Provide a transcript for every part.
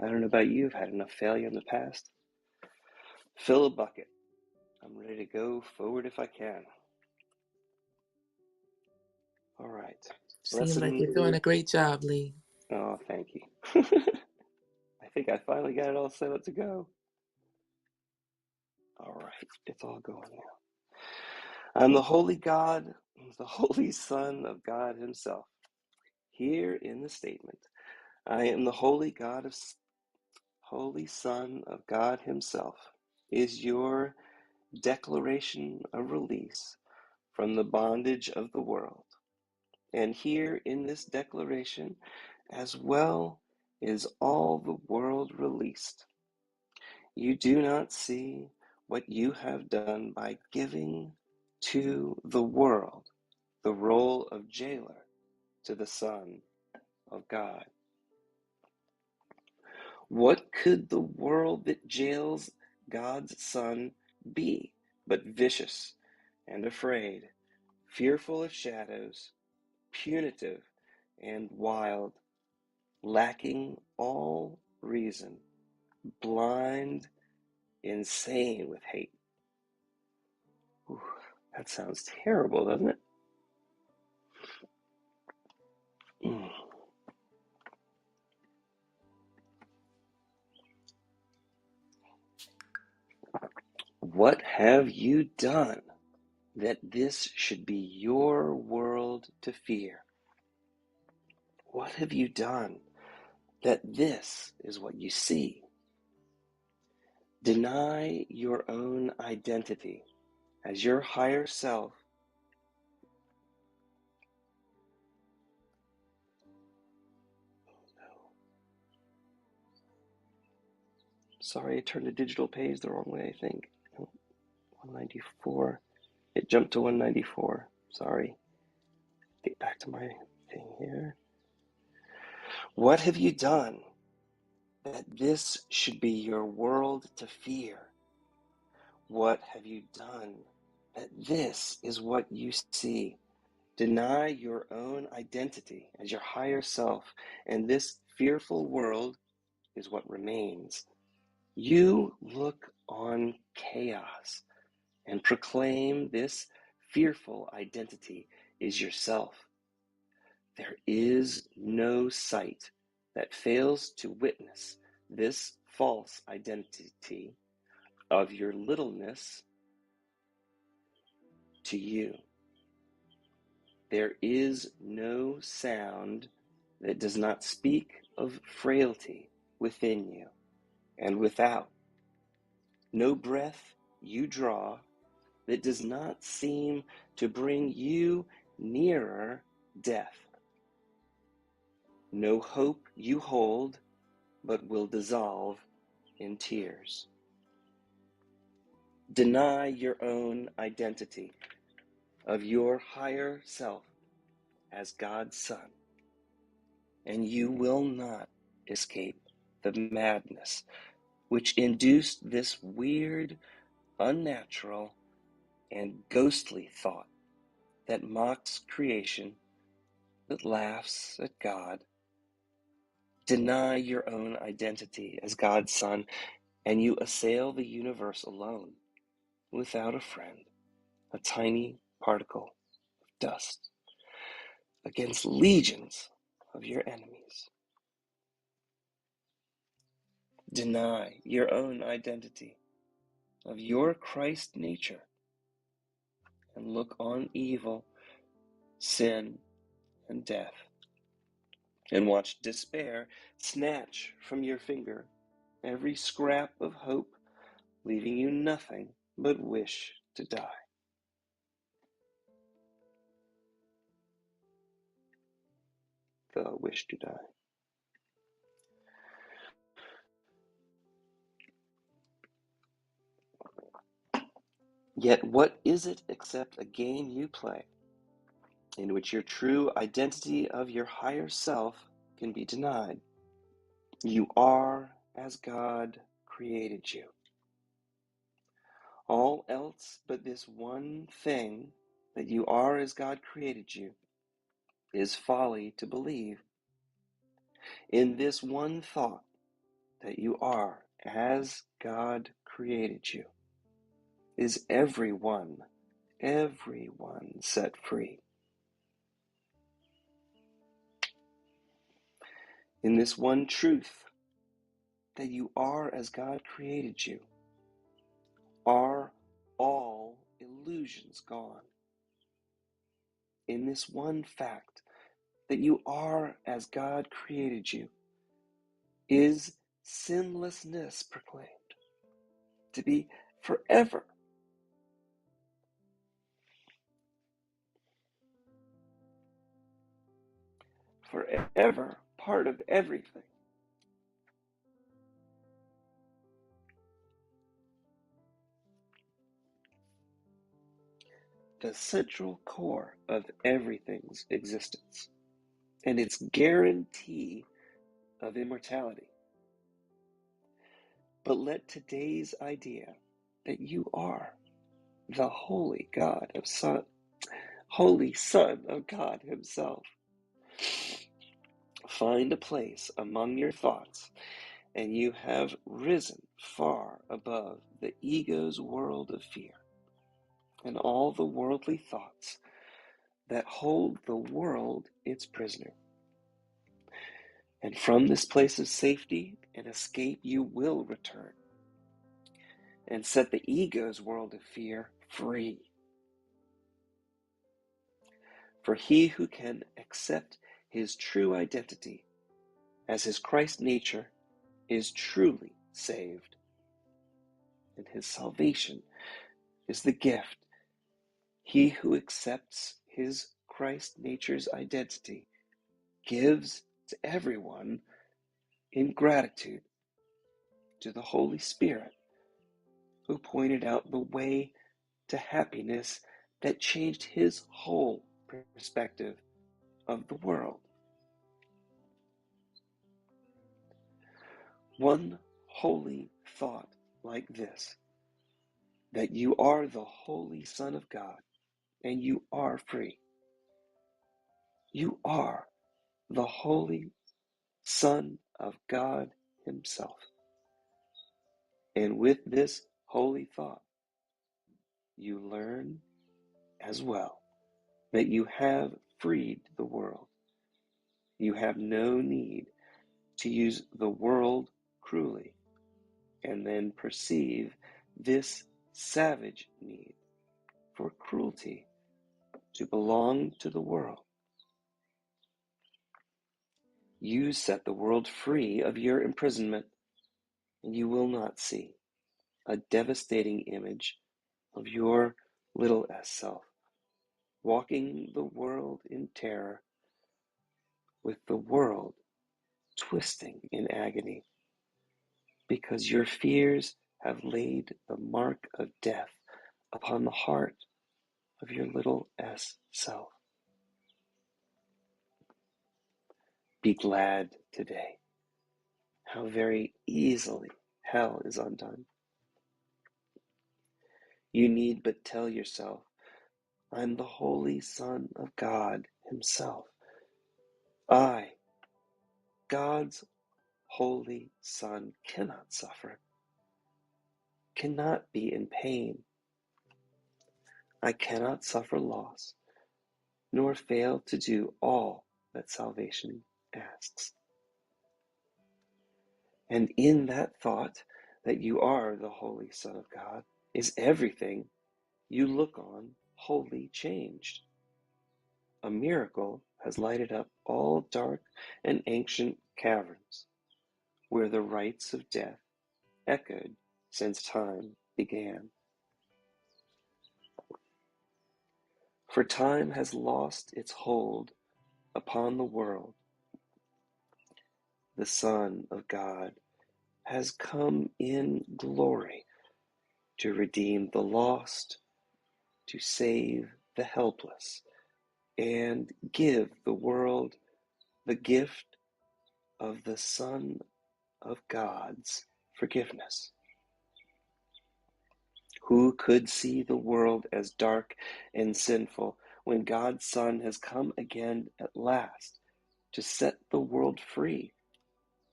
I don't know about you, I've had enough failure in the past. Fill a bucket. I'm ready to go forward if I can. All right. Seems like Lesson. you're doing a great job, Lee. Oh, thank you. I think I finally got it all set up to go. All right, it's all going now. I'm the holy God, the holy Son of God Himself. Here in the statement, I am the holy Holy Son of God Himself, is your declaration of release from the bondage of the world. And here in this declaration, as well, is all the world released. You do not see what you have done by giving to the world the role of jailer to the Son of God. What could the world that jails God's Son be but vicious and afraid, fearful of shadows, punitive and wild, lacking all reason, blind, insane with hate? Ooh, that sounds terrible, doesn't it? Mm. What have you done that this should be your world to fear? What have you done that this is what you see? Deny your own identity as your higher self. Sorry, I turned the digital page the wrong way, I think. 194. It jumped to 194. Sorry. Get back to my thing here. What have you done that this should be your world to fear? What have you done that this is what you see? Deny your own identity as your higher self, and this fearful world is what remains. You look on chaos and proclaim this fearful identity is yourself. There is no sight that fails to witness this false identity of your littleness to you. There is no sound that does not speak of frailty within you and without. No breath you draw that does not seem to bring you nearer death. No hope you hold but will dissolve in tears. Deny your own identity of your higher self as God's Son, and you will not escape the madness which induced this weird, unnatural, and ghostly thought that mocks creation, that laughs at God. Deny your own identity as God's Son, and you assail the universe alone, without a friend, a tiny particle of dust, against legions of your enemies. Deny your own identity of your Christ nature and look on evil, sin, and death, and watch despair snatch from your finger every scrap of hope, leaving you nothing but wish to die. The wish to die. Yet what is it except a game you play, in which your true identity of your higher self can be denied? You are as God created you. All else but this one thing, that you are as God created you, is folly to believe. In this one thought, that you are as God created you, is everyone set free. In this one truth, that you are as God created you, are all illusions gone. In this one fact, that you are as God created you, is sinlessness proclaimed to be forever part of everything. The central core of everything's existence and its guarantee of immortality. But let today's idea that you are the holy Son of God Himself find a place among your thoughts, and you have risen far above the ego's world of fear and all the worldly thoughts that hold the world its prisoner. And from this place of safety and escape you will return and set the ego's world of fear free. For he who can accept his true identity as his Christ nature is truly saved, and his salvation is the gift. He who accepts his Christ nature's identity gives to everyone in gratitude to the Holy Spirit, who pointed out the way to happiness that changed his whole perspective of the world. One holy thought like this, that you are the Holy Son of God and you are free. You are the Holy Son of God Himself. And with this holy thought, you learn as well that you have freed the world. You have no need to use the world cruelly and then perceive this savage need for cruelty to belong to the world. You set the world free of your imprisonment, and you will not see a devastating image of your little s self walking the world in terror, with the world twisting in agony, because your fears have laid the mark of death upon the heart of your little s self. Be glad today how very easily hell is undone. You need but tell yourself, I'm the Holy Son of God Himself. I, God's Holy Son, cannot suffer, cannot be in pain. I cannot suffer loss, nor fail to do all that salvation asks. And in that thought that you are the Holy Son of God is everything you look on wholly changed. A miracle has lighted up all dark and ancient caverns, where the rites of death echoed since time began. For time has lost its hold upon the world. The Son of God has come in glory to redeem the lost, to save the helpless, and give the world the gift of the Son of God's forgiveness. Who could see the world as dark and sinful when God's Son has come again at last to set the world free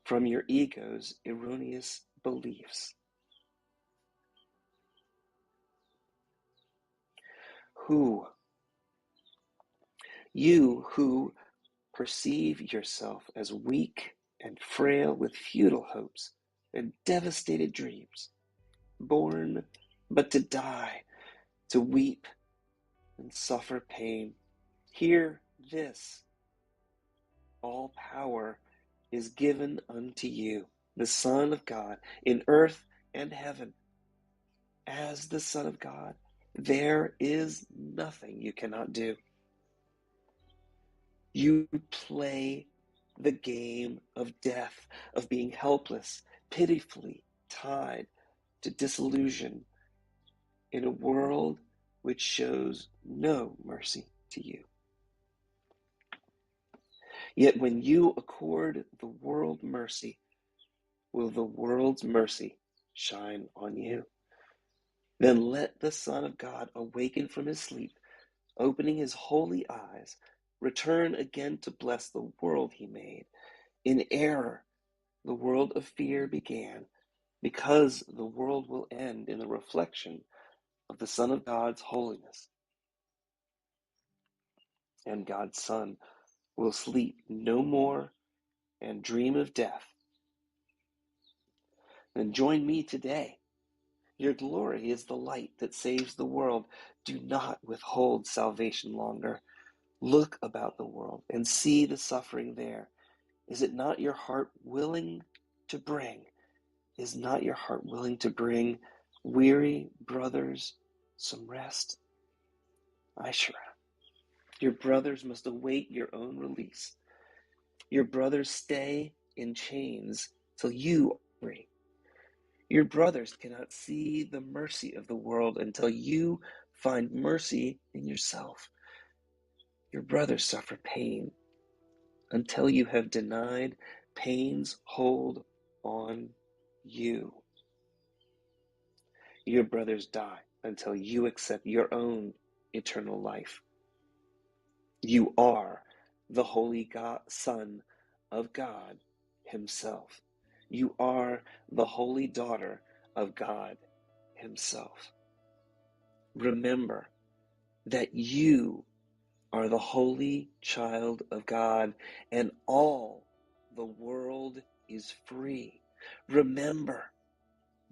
from your ego's erroneous beliefs. You who perceive yourself as weak and frail with futile hopes and devastated dreams, born but to die, to weep and suffer pain. Hear this: all power is given unto you, the Son of God, in earth and heaven. As the Son of God, there is nothing you cannot do. You play the game of death, of being helpless, pitifully tied to disillusion in a world which shows no mercy to you. Yet when you accord the world mercy, will the world's mercy shine on you? Then let the Son of God awaken from his sleep, opening his holy eyes, return again to bless the world he made. In error, the world of fear began, because the world will end in the reflection of the Son of God's holiness. And God's Son will sleep no more and dream of death. Then join me today. Your glory is the light that saves the world. Do not withhold salvation longer. Look about the world and see the suffering there. Is it not your heart willing to bring? Is not your heart willing to bring weary brothers some rest? I sure am. Your brothers must await your own release. Your brothers stay in chains till you are free. Your brothers cannot see the mercy of the world until you find mercy in yourself. Your brothers suffer pain until you have denied pain's hold on you. Your brothers die until you accept your own eternal life. You are the holy God, Son of God himself. You are the holy daughter of God himself. Remember that you are the holy child of God, and all the world is free. Remember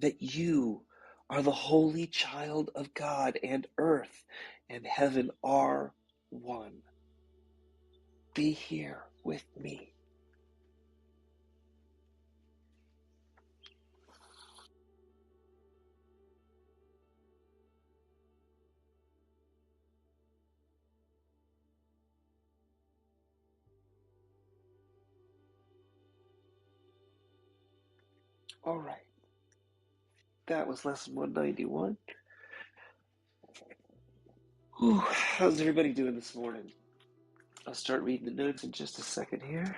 that you are the holy child of God, and earth and heaven are one. Be here with me. All right, that was lesson 191. Whew, how's everybody doing this morning? I'll start reading the notes in just a second here.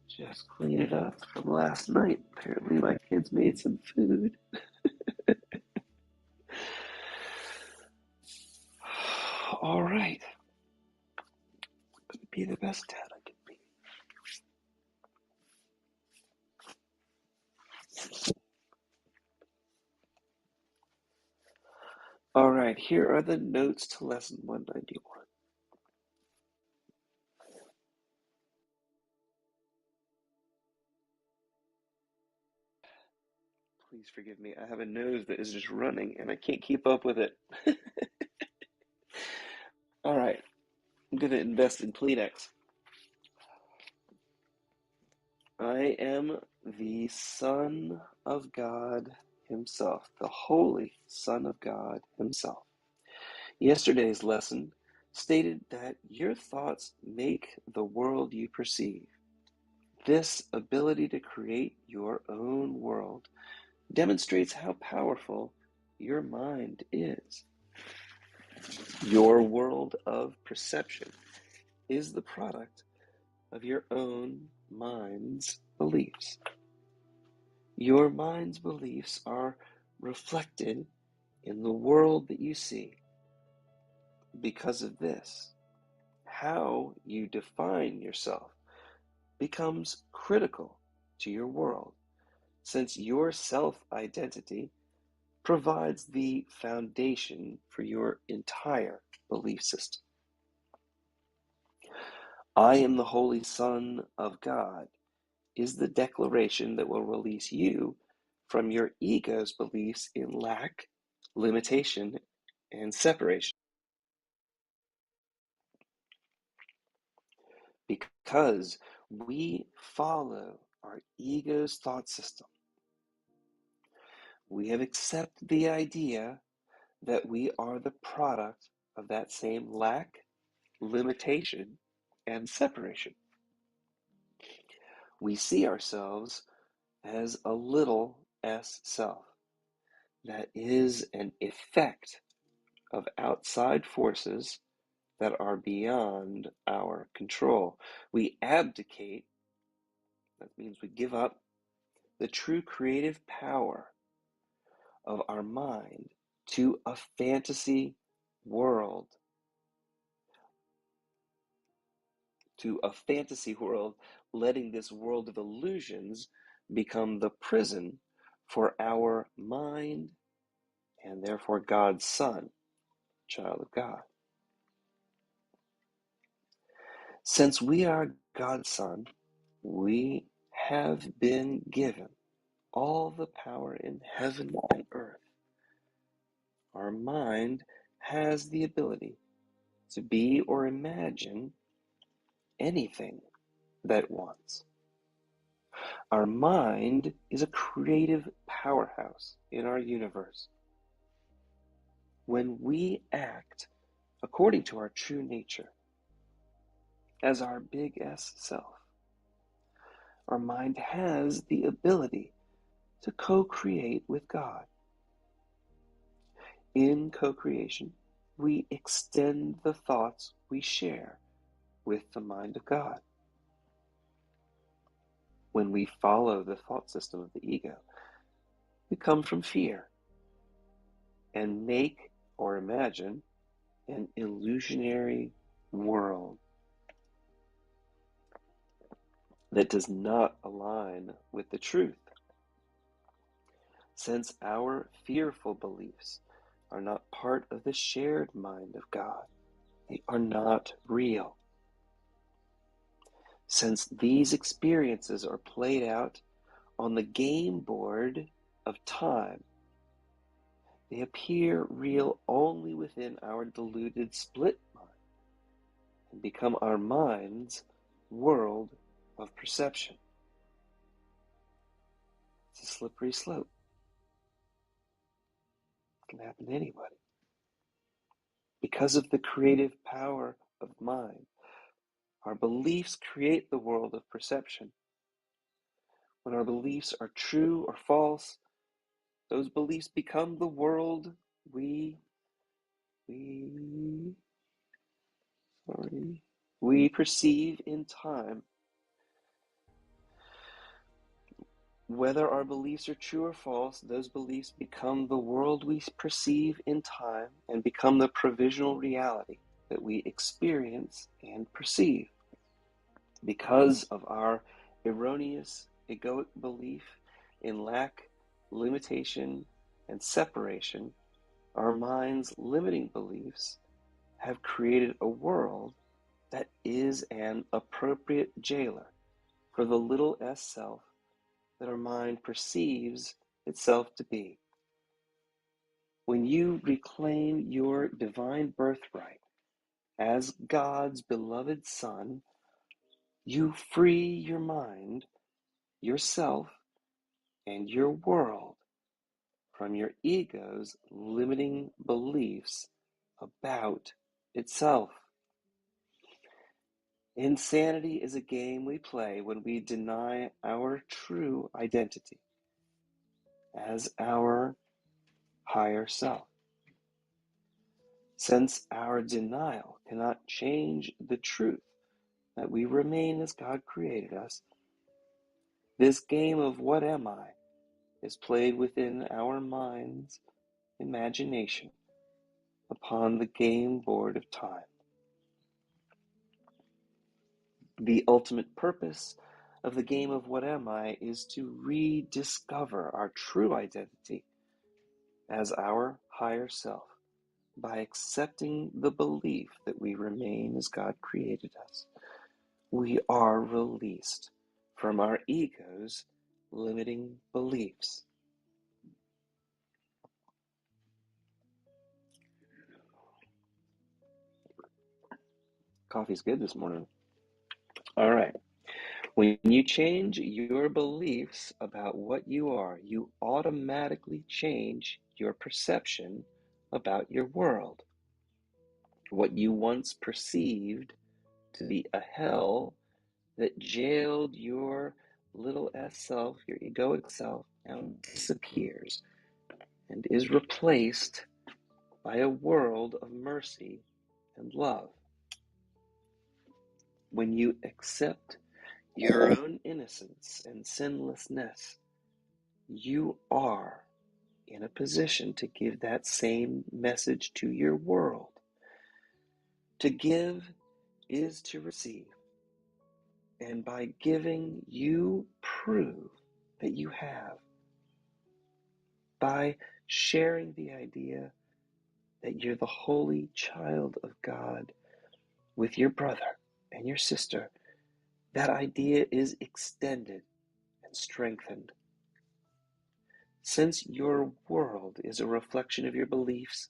Just clean it up from last night. Apparently my kids made some food. All right. Gonna be the best dad I can be. All right, here are the notes to lesson 191. Please forgive me. I have a nose that is just running and I can't keep up with it. All right, I'm going to invest in Kleenex. I am the Son of God himself, the Holy Son of God himself. Yesterday's lesson stated that your thoughts make the world you perceive. This ability to create your own world demonstrates how powerful your mind is. Your world of perception is the product of your own mind's beliefs. Your mind's beliefs are reflected in the world that you see. Because of this, how you define yourself becomes critical to your world, since your self-identity provides the foundation for your entire belief system. I am the Holy Son of God is the declaration that will release you from your ego's beliefs in lack, limitation, and separation. Because we follow our ego's thought system, we have accepted the idea that we are the product of that same lack, limitation, and separation. We see ourselves as a little s self that is an effect of outside forces that are beyond our control. We abdicate, that means we give up the true creative power of our mind to a fantasy world, letting this world of illusions become the prison for our mind and therefore God's Son, child of God. Since we are God's Son, we have been given all the power in heaven and earth. Our mind has the ability to be or imagine anything that it wants. Our mind is a creative powerhouse in our universe. When we act according to our true nature, as our big S self, our mind has the ability to co-create with God. In co-creation, we extend the thoughts we share with the mind of God. When we follow the thought system of the ego, we come from fear and make or imagine an illusionary world that does not align with the truth. Since our fearful beliefs are not part of the shared mind of God, they are not real. Since these experiences are played out on the game board of time, they appear real only within our deluded split mind and become our mind's world of perception. It's a slippery slope. It can happen to anybody. Because of the creative power of mind, our beliefs create the world of perception. When our beliefs are true or false, those beliefs become the world we perceive in time. Whether our beliefs are true or false, those beliefs become the world we perceive in time and become the provisional reality that we experience and perceive. Because of our erroneous egoic belief in lack, limitation, and separation, our mind's limiting beliefs have created a world that is an appropriate jailer for the little s self that our mind perceives itself to be. When you reclaim your divine birthright as God's beloved Son, you free your mind, yourself, and your world from your ego's limiting beliefs about itself. Insanity is a game we play when we deny our true identity as our higher self. Since our denial cannot change the truth that we remain as God created us, this game of what am I is played within our mind's imagination upon the game board of time. The ultimate purpose of the game of What Am I is to rediscover our true identity as our higher self by accepting the belief that we remain as God created us. We are released from our ego's limiting beliefs. Coffee's good this morning. All right. When you change your beliefs about what you are, you automatically change your perception about your world. What you once perceived to be a hell that jailed your little s self, your egoic self, now disappears and is replaced by a world of mercy and love. When you accept your own innocence and sinlessness, you are in a position to give that same message to your world. To give is to receive. And by giving, you prove that you have. By sharing the idea that you're the holy child of God with your brother and your sister, that idea is extended and strengthened. Since your world is a reflection of your beliefs,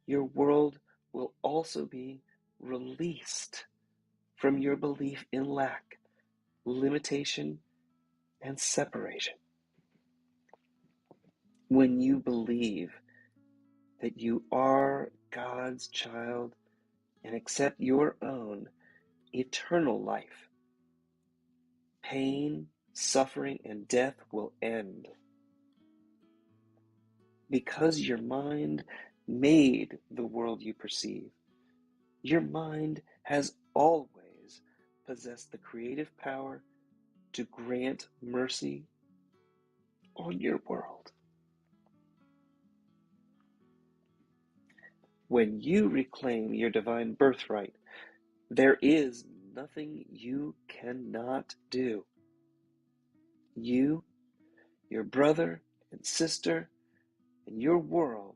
your world will also be released from your belief in lack, limitation, and separation. When you believe that you are God's child and accept your own eternal life, pain, suffering, and death will end. Because your mind made the world you perceive, your mind has always possessed the creative power to grant mercy on your world. When you reclaim your divine birthright, there is nothing you cannot do. You, your brother and sister, and your world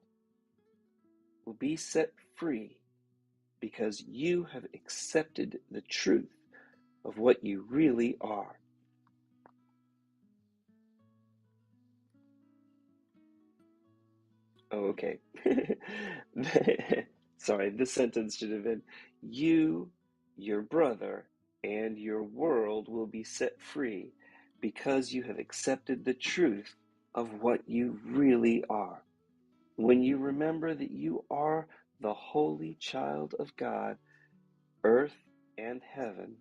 will be set free because you have accepted the truth of what you really are. Oh, okay. Sorry, this sentence should have been, you, your brother, and your world will be set free because you have accepted the truth of what you really are. When you remember that you are the holy child of God, earth and heaven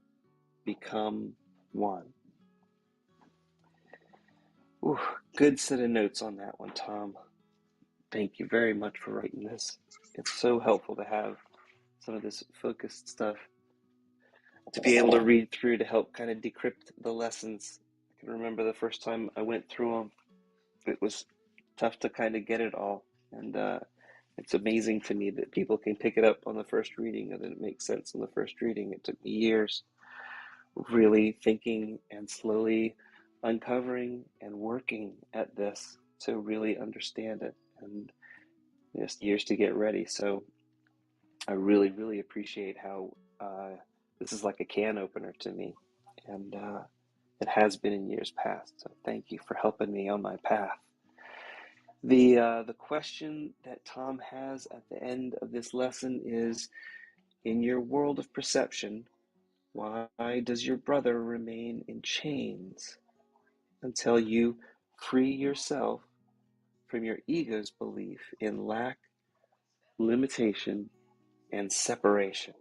become one. Ooh, good set of notes on that one, Tom. Thank you very much for writing this. It's so helpful to have some of this focused stuff to be able to read through to help kind of decrypt the lessons. I can remember the first time I went through them, it was tough to kind of get it all. And it's amazing to me that people can pick it up on the first reading and that it makes sense on the first reading. It took me years really thinking and slowly uncovering and working at this to really understand it, and just years to get ready. So I really, really appreciate how this is like a can opener to me, and it has been in years past. So thank you for helping me on my path. The question that Tom has at the end of this lesson is, in your world of perception, why does your brother remain in chains until you free yourself from your ego's belief in lack, limitation, and separation?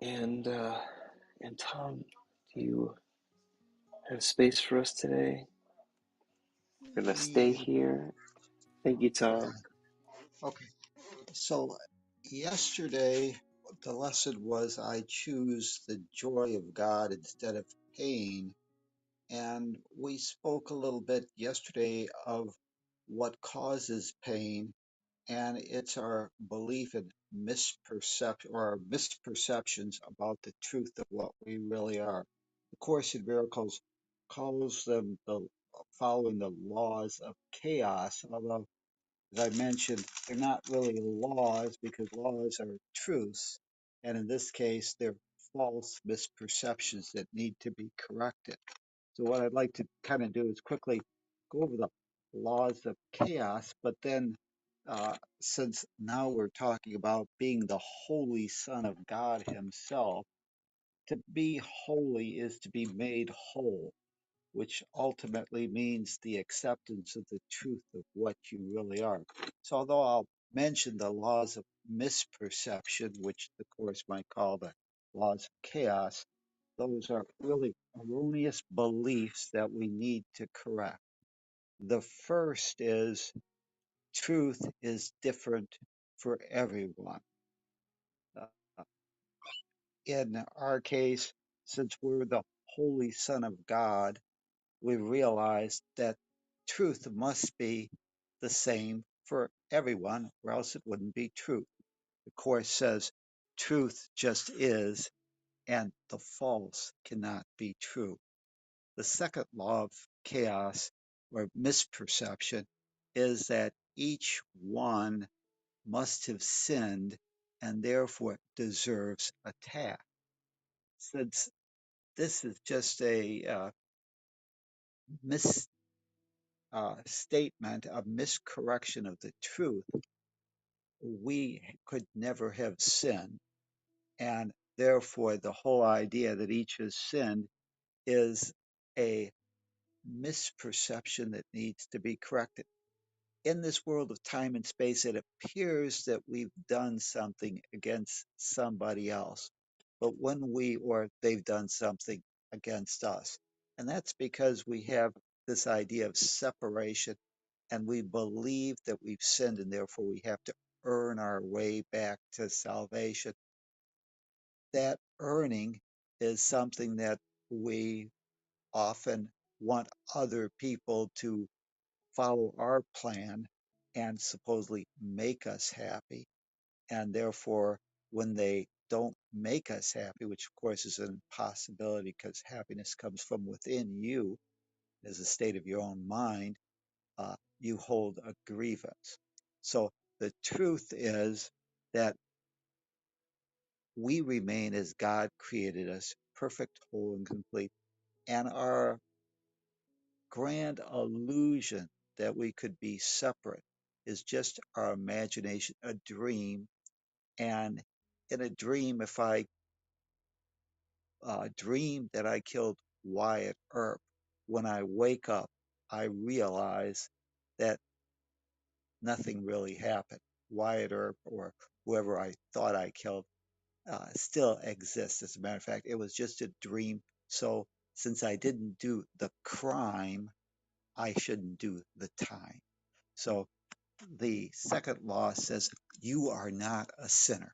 And Tom, do you have space for us today? We're gonna stay Yeah, here. Thank you, Tom. okay. So yesterday, the lesson was I choose the joy of God instead of pain. And we spoke a little bit yesterday of what causes pain. and it's our belief in misperception or our misperceptions about the truth of what we really are. The Course in Miracles calls them the following the laws of chaos, although as I mentioned, they're not really laws because laws are truths, and in this case, they're false misperceptions that need to be corrected. So what I'd like to kind of do is quickly go over the laws of chaos, but then since now we're talking about being the Holy Son of God Himself, to be holy is to be made whole, which ultimately means the acceptance of the truth of what you really are. So although I'll mention the laws of misperception, which the Course might call the laws of chaos, those are really erroneous beliefs that we need to correct. The first is truth is different for everyone. Uh, in our case, since we're the Holy Son of God, we realize that truth must be the same for everyone, or else it wouldn't be truth. The Course says truth just is, and the false cannot be true. The second law of chaos or misperception is that each one must have sinned and therefore deserves attack. Since this is just a misstatement, a miscorrection of the truth, we could never have sinned. And therefore, the whole idea that each has sinned is a misperception that needs to be corrected. In this world of time and space, it appears that we've done something against somebody else, but when we or they've done something against us. And that's because we have this idea of separation and we believe that we've sinned and therefore we have to earn our way back to salvation. That earning is something that we often want other people to follow our plan and supposedly make us happy. And therefore, when they don't make us happy, which of course is an impossibility because happiness comes from within you as a state of your own mind, you hold a grievance. So the truth is that we remain as God created us, perfect, whole, and complete. And our grand illusion that we could be separate is just our imagination, a dream. And in a dream, if I dream that I killed Wyatt Earp, when I wake up, I realize that nothing really happened. Wyatt Earp or whoever I thought I killed still exists. As a matter of fact, it was just a dream. So since I didn't do the crime, I shouldn't do the time. So the second law says you are not a sinner.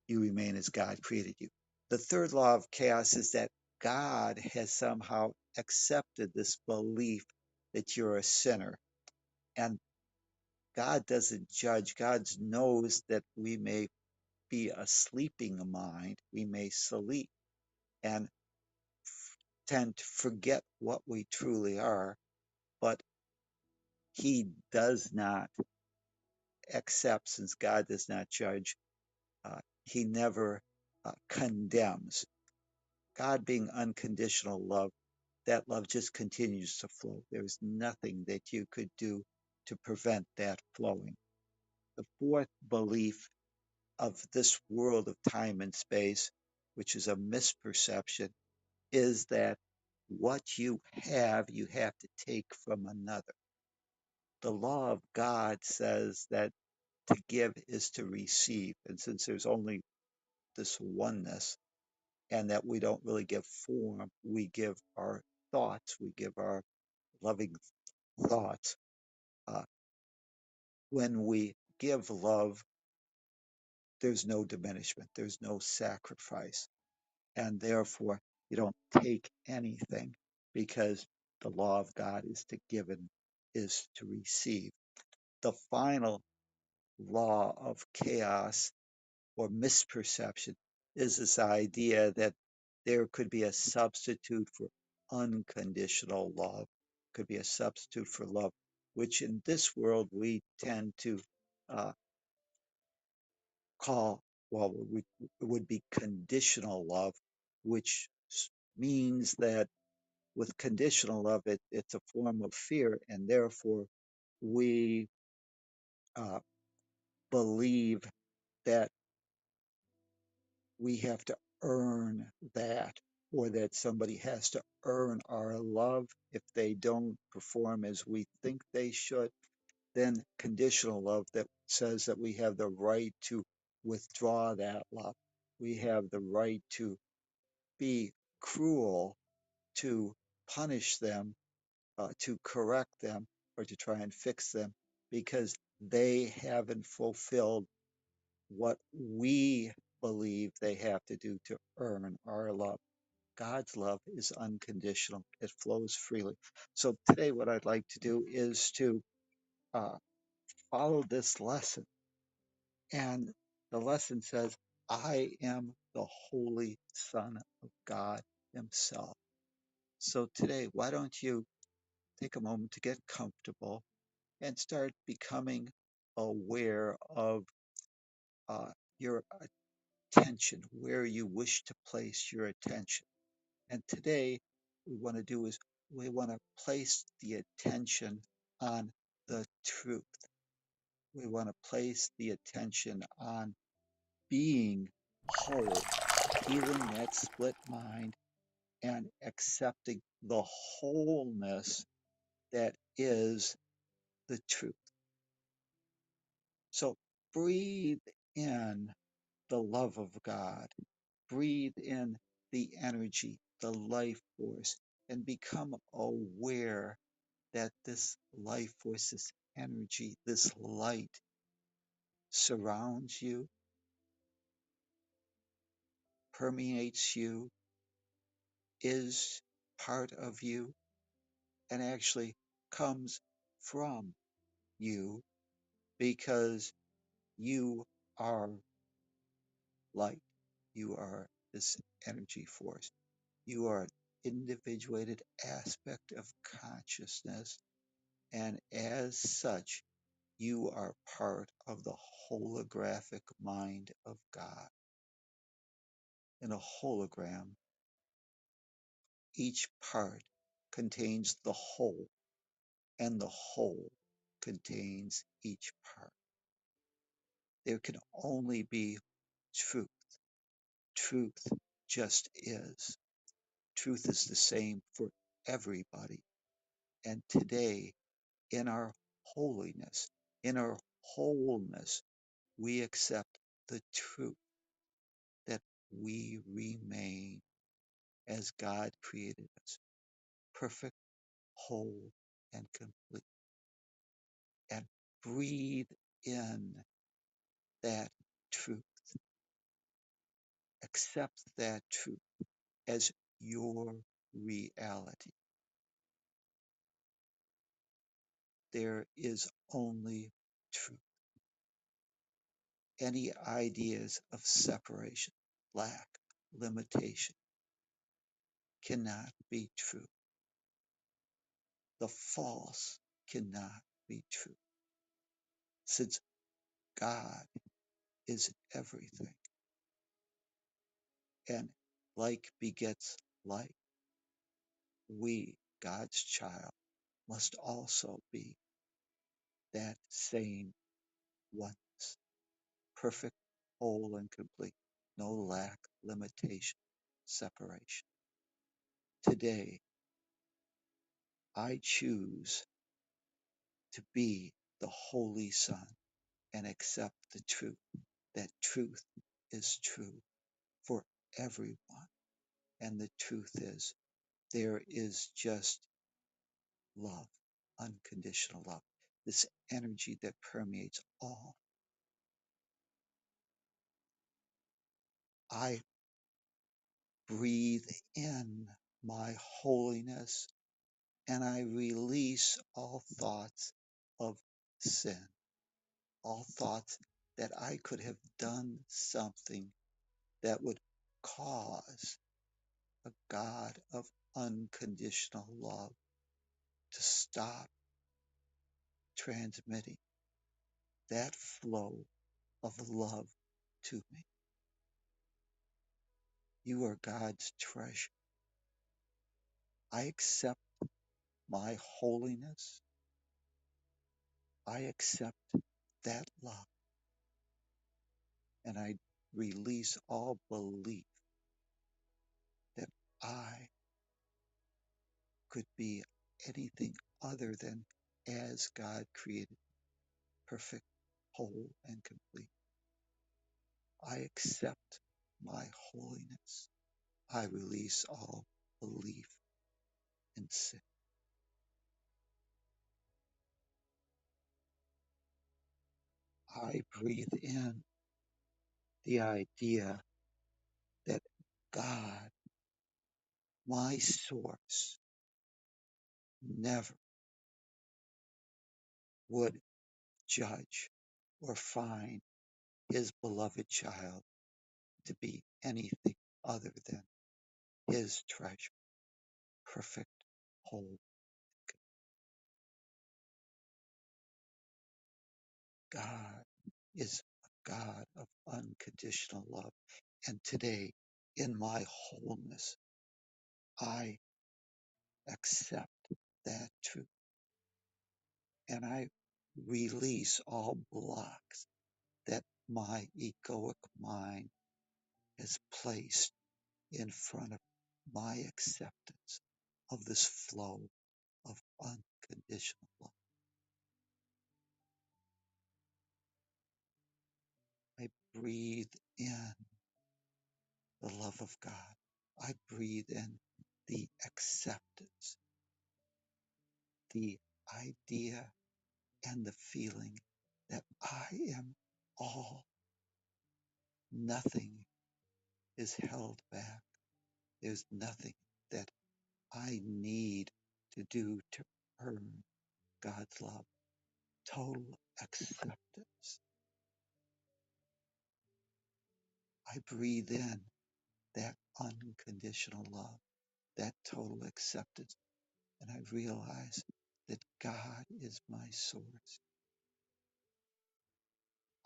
You remain as God created you. The third law of chaos is that God has somehow accepted this belief that you're a sinner. And God doesn't judge. God knows that we may be a sleeping mind. We may sleep and tend to forget what we truly are, but He does not accept, since God does not judge, He never condemns. God being unconditional love, that love just continues to flow. There's nothing that you could do to prevent that flowing. The fourth belief of this world of time and space, which is a misperception, is that what you have to take from another. The law of God says that to give is to receive. And since there's only this oneness, and that we don't really give form, we give our thoughts, we give our loving thoughts. Uh, when we give love, there's no diminishment, there's no sacrifice, and therefore you don't take anything because the law of God is to give and is to receive. the final law of chaos or misperception is this idea that there could be a substitute for unconditional love, could be a substitute for love, which in this world we tend to uh, call, well, it would be conditional love, which means that with conditional love, it's a form of fear, and therefore we uh, believe that we have to earn that, or that somebody has to earn our love. If they don't perform as we think they should, then conditional love that says that we have the right to withdraw that love. We have the right to be cruel, to punish them, to correct them, or to try and fix them because they haven't fulfilled what we believe they have to do to earn our love. God's love is unconditional, it flows freely. So, today, what I'd like to do is to uh, follow this lesson. And the lesson says, I am the Holy Son of God Himself. So, today, why don't you take a moment to get comfortable and start becoming aware of uh, your attention, where you wish to place your attention. And today, what we want to do is we want to place the attention on the truth. We want to place the attention on being whole, healing that split mind, and accepting the wholeness that is the truth. So breathe in the love of God, breathe in the energy, the life force, and become aware that this life force, this energy, this light surrounds you, permeates you, is part of you, and actually comes from you because you are light. You are this energy force. You are an individuated aspect of consciousness, and as such, you are part of the holographic mind of God. In a hologram, each part contains the whole, and the whole contains each part. There can only be truth. Truth just is. Truth is the same for everybody. And today, in our holiness, in our wholeness, we accept the truth that we remain as God created us, perfect, whole, and complete. And breathe in that truth. Accept that truth as your reality. There is only truth. Any ideas of separation, lack, limitation cannot be true. The false cannot be true. Since God is everything, and like begets like, we, God's child, must also be that same oneness, perfect, whole, and complete, no lack, limitation, separation. Today, I choose to be the Holy Son and accept the truth, that truth is true for everyone. And the truth is, there is just love, unconditional love, this energy that permeates all. I breathe in my holiness and I release all thoughts of sin. all thoughts that I could have done something that would cause a God of unconditional love to stop transmitting that flow of love to me. You are God's treasure. I accept my holiness. I accept that love, and I release all belief that I could be anything other than as God created, perfect, whole, and complete. I accept my holiness. I release all belief in sin. I breathe in the idea that God, my source, never would judge or find his beloved child to be anything other than his treasure, perfect, whole. God is a God of unconditional love. And today, in my wholeness, I accept that truth and I release all blocks that my egoic mind has placed in front of my acceptance of this flow of unconditional love. I breathe in the love of God. I breathe in the acceptance, the idea and the feeling that I am all. Nothing is held back. There's nothing that I need to do to earn God's love. Total acceptance. I breathe in that unconditional love, that total acceptance, and I realize that God is my source.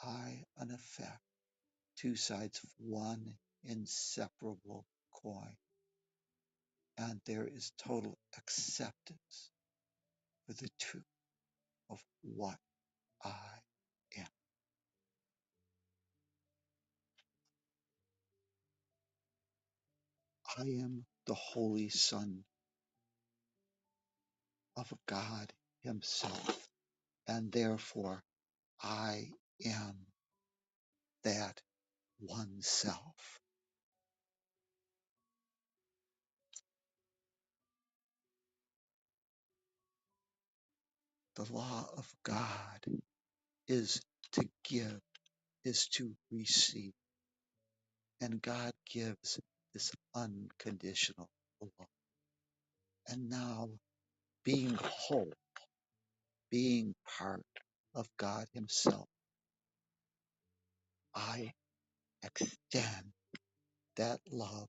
I, in effect, two sides of one inseparable coin, and there is total acceptance for the truth of what I am. I am the Holy Son of God Himself, and therefore I am that one self. The law of God is to give, is to receive, and God gives this unconditional love. And now, being whole, being part of God Himself, I extend that love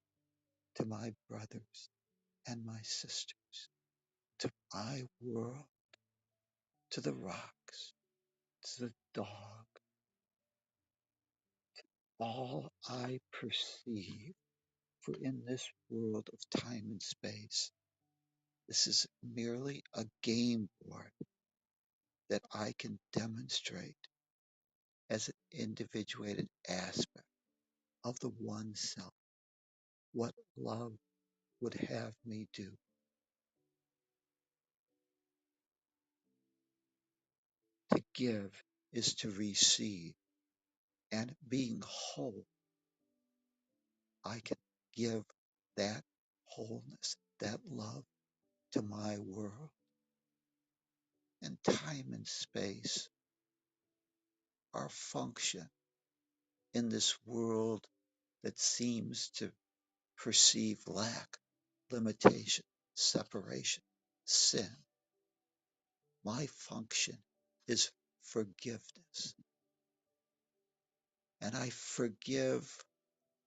to my brothers and my sisters, to my world, to the rocks, to the dog, all I perceive. For in this world of time and space, this is merely a game board that I can demonstrate as an individuated aspect of the one self, what love would have me do. To give is to receive, and being whole, I can give that wholeness, that love to my world. And time and space are function in this world that seems to perceive lack, limitation, separation, sin. My function is forgiveness. and I forgive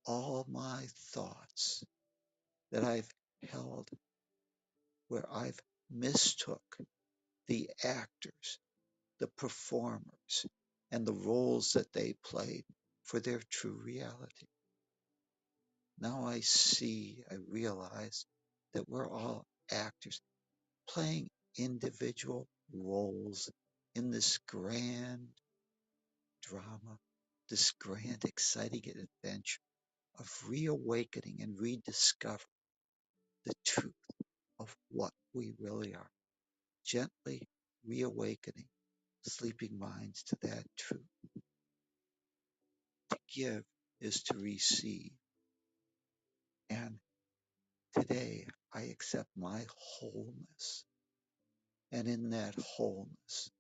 all my thoughts that I've held where I've mistook the actors, the performers, and the roles that they played for their true reality. Now I realize that we're all actors playing individual roles in this grand drama, this grand, exciting adventure of reawakening and rediscovering the truth of what we really are, gently reawakening sleeping minds to that truth. To give is to receive. And today I accept my wholeness. And in that wholeness,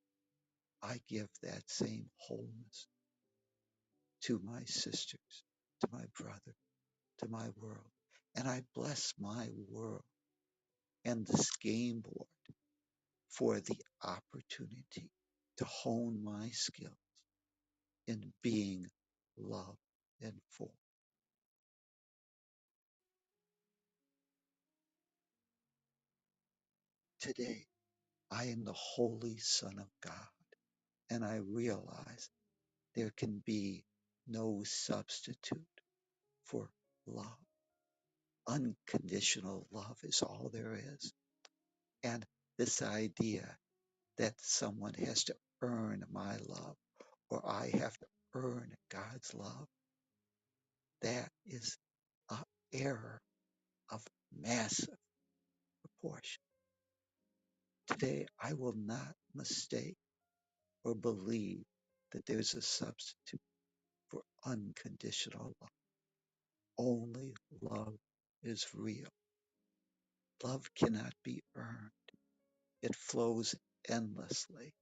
I give that same wholeness to my sisters, to my brother, to my world. And I bless my world and this game board for the opportunity to hone my skill in being love and full. Today, I am the Holy Son of God, and I realize there can be no substitute for love. Unconditional love is all there is. And this idea that someone has to earn my love or I have to earn God's love, that is an error of massive proportion. Today, I will not mistake or believe that there's a substitute for unconditional love. Only love is real. Love cannot be earned. It flows endlessly.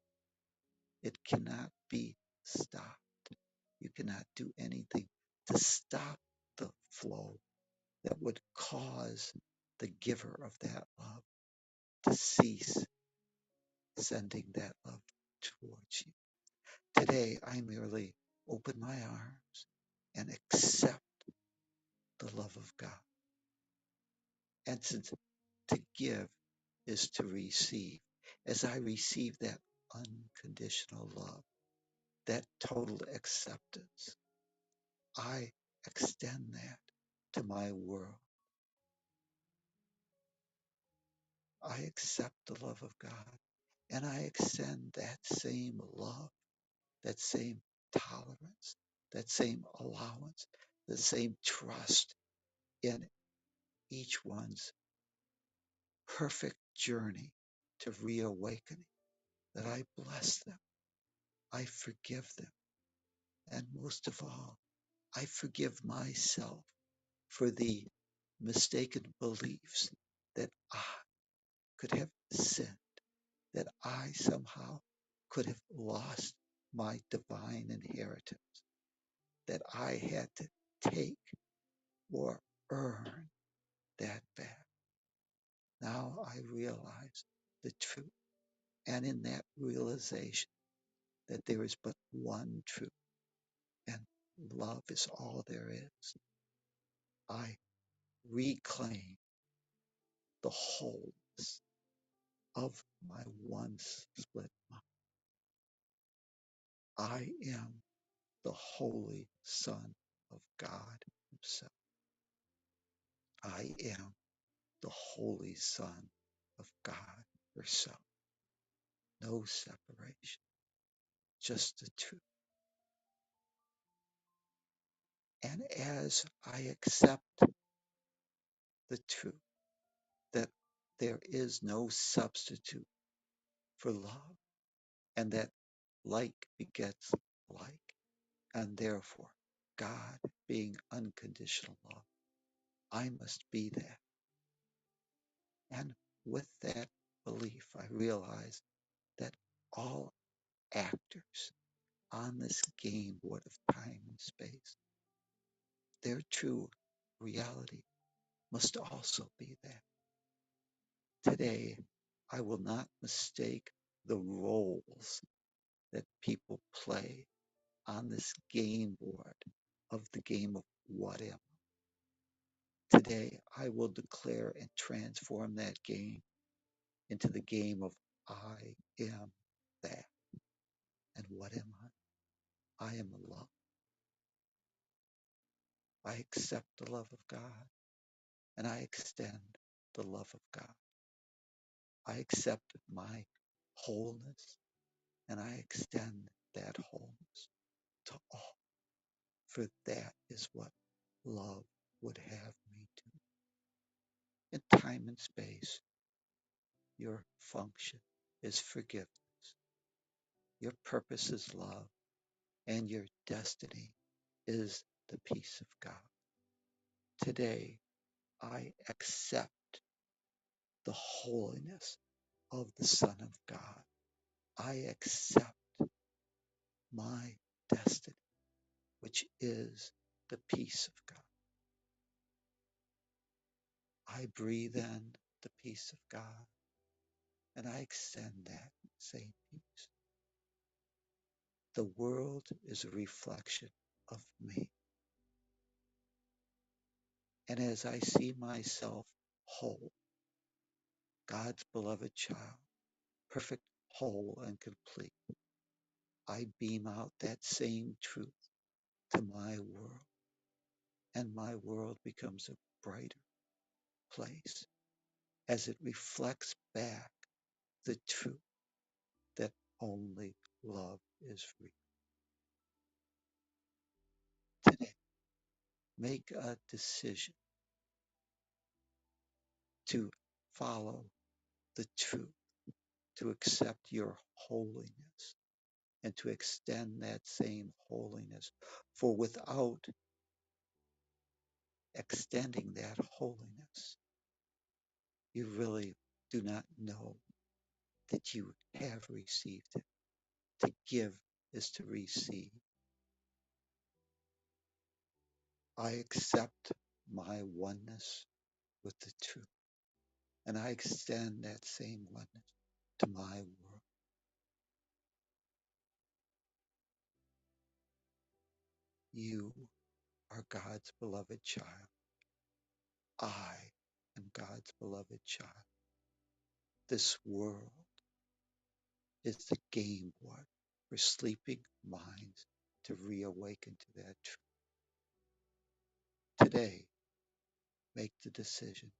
It cannot be stopped. You cannot do anything to stop the flow that would cause the giver of that love to cease sending that love towards you. Today, I merely open my arms and accept the love of God. And since to give is to receive, as I receive that unconditional love, that total acceptance, I extend that to my world. I accept the love of God and I extend that same love, that same tolerance, that same allowance, the same trust in each one's perfect journey to reawakening, that I bless them, I forgive them, and most of all, I forgive myself for the mistaken beliefs that I could have sinned, that I somehow could have lost my divine inheritance, that I had to take or earn that back. Now I realize the truth. And in that realization that there is but one truth and love is all there is, I reclaim the wholeness of my once split mind. I am the Holy Son of God Himself. I am the Holy Son of God herself. No separation, just the truth. And as I accept the truth that there is no substitute for love, and that like begets like, and therefore God being unconditional love, I must be that. And with that belief, I realize that all actors on this game board of time and space, their true reality must also be that. Today, I will not mistake the roles that people play on this game board of the game of what am I. Today, I will declare and transform that game into the game of I am that. And what am I? I am love. I accept the love of God, and I extend the love of God. I accept my wholeness, and I extend that wholeness to all, for that is what love would have me do. In time and space, your function is forgiveness, your purpose is love, and your destiny is the peace of God. Today, I accept the holiness of the Son of God. I accept my destiny, which is the peace of God. I breathe in the peace of God, and I extend that same peace. The world is a reflection of me. And as I see myself whole, God's beloved child, perfect, whole, and complete, I beam out that same truth to my world, and my world becomes a brighter place as it reflects back the truth that only love is real. Today, make a decision to follow the truth, to accept your holiness, and to extend that same holiness. For without extending that holiness, you really do not know that you have received it. To give is to receive. I accept my oneness with the truth, and I extend that same oneness to my world. You are God's beloved child. I am God's beloved child. This world is the game board for sleeping minds to reawaken to that truth. Today, make the decision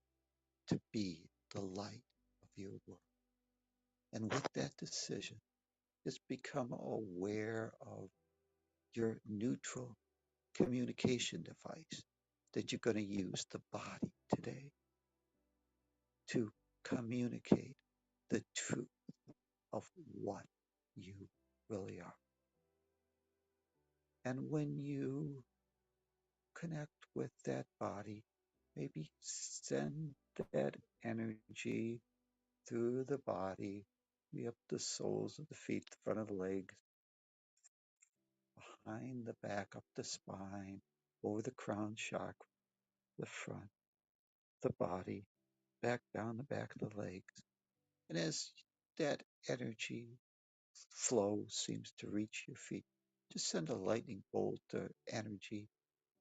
to be the light of your world. And with that decision, just become aware of your neutral communication device that you're going to use, the body, today to communicate the truth of what you really are. And when you connect with that body, maybe send that energy through the body, up the soles of the feet, the front of the legs, behind the back, up the spine, over the crown chakra, the front, the body, back down the back of the legs. And as that energy flow seems to reach your feet, just send a lightning bolt of energy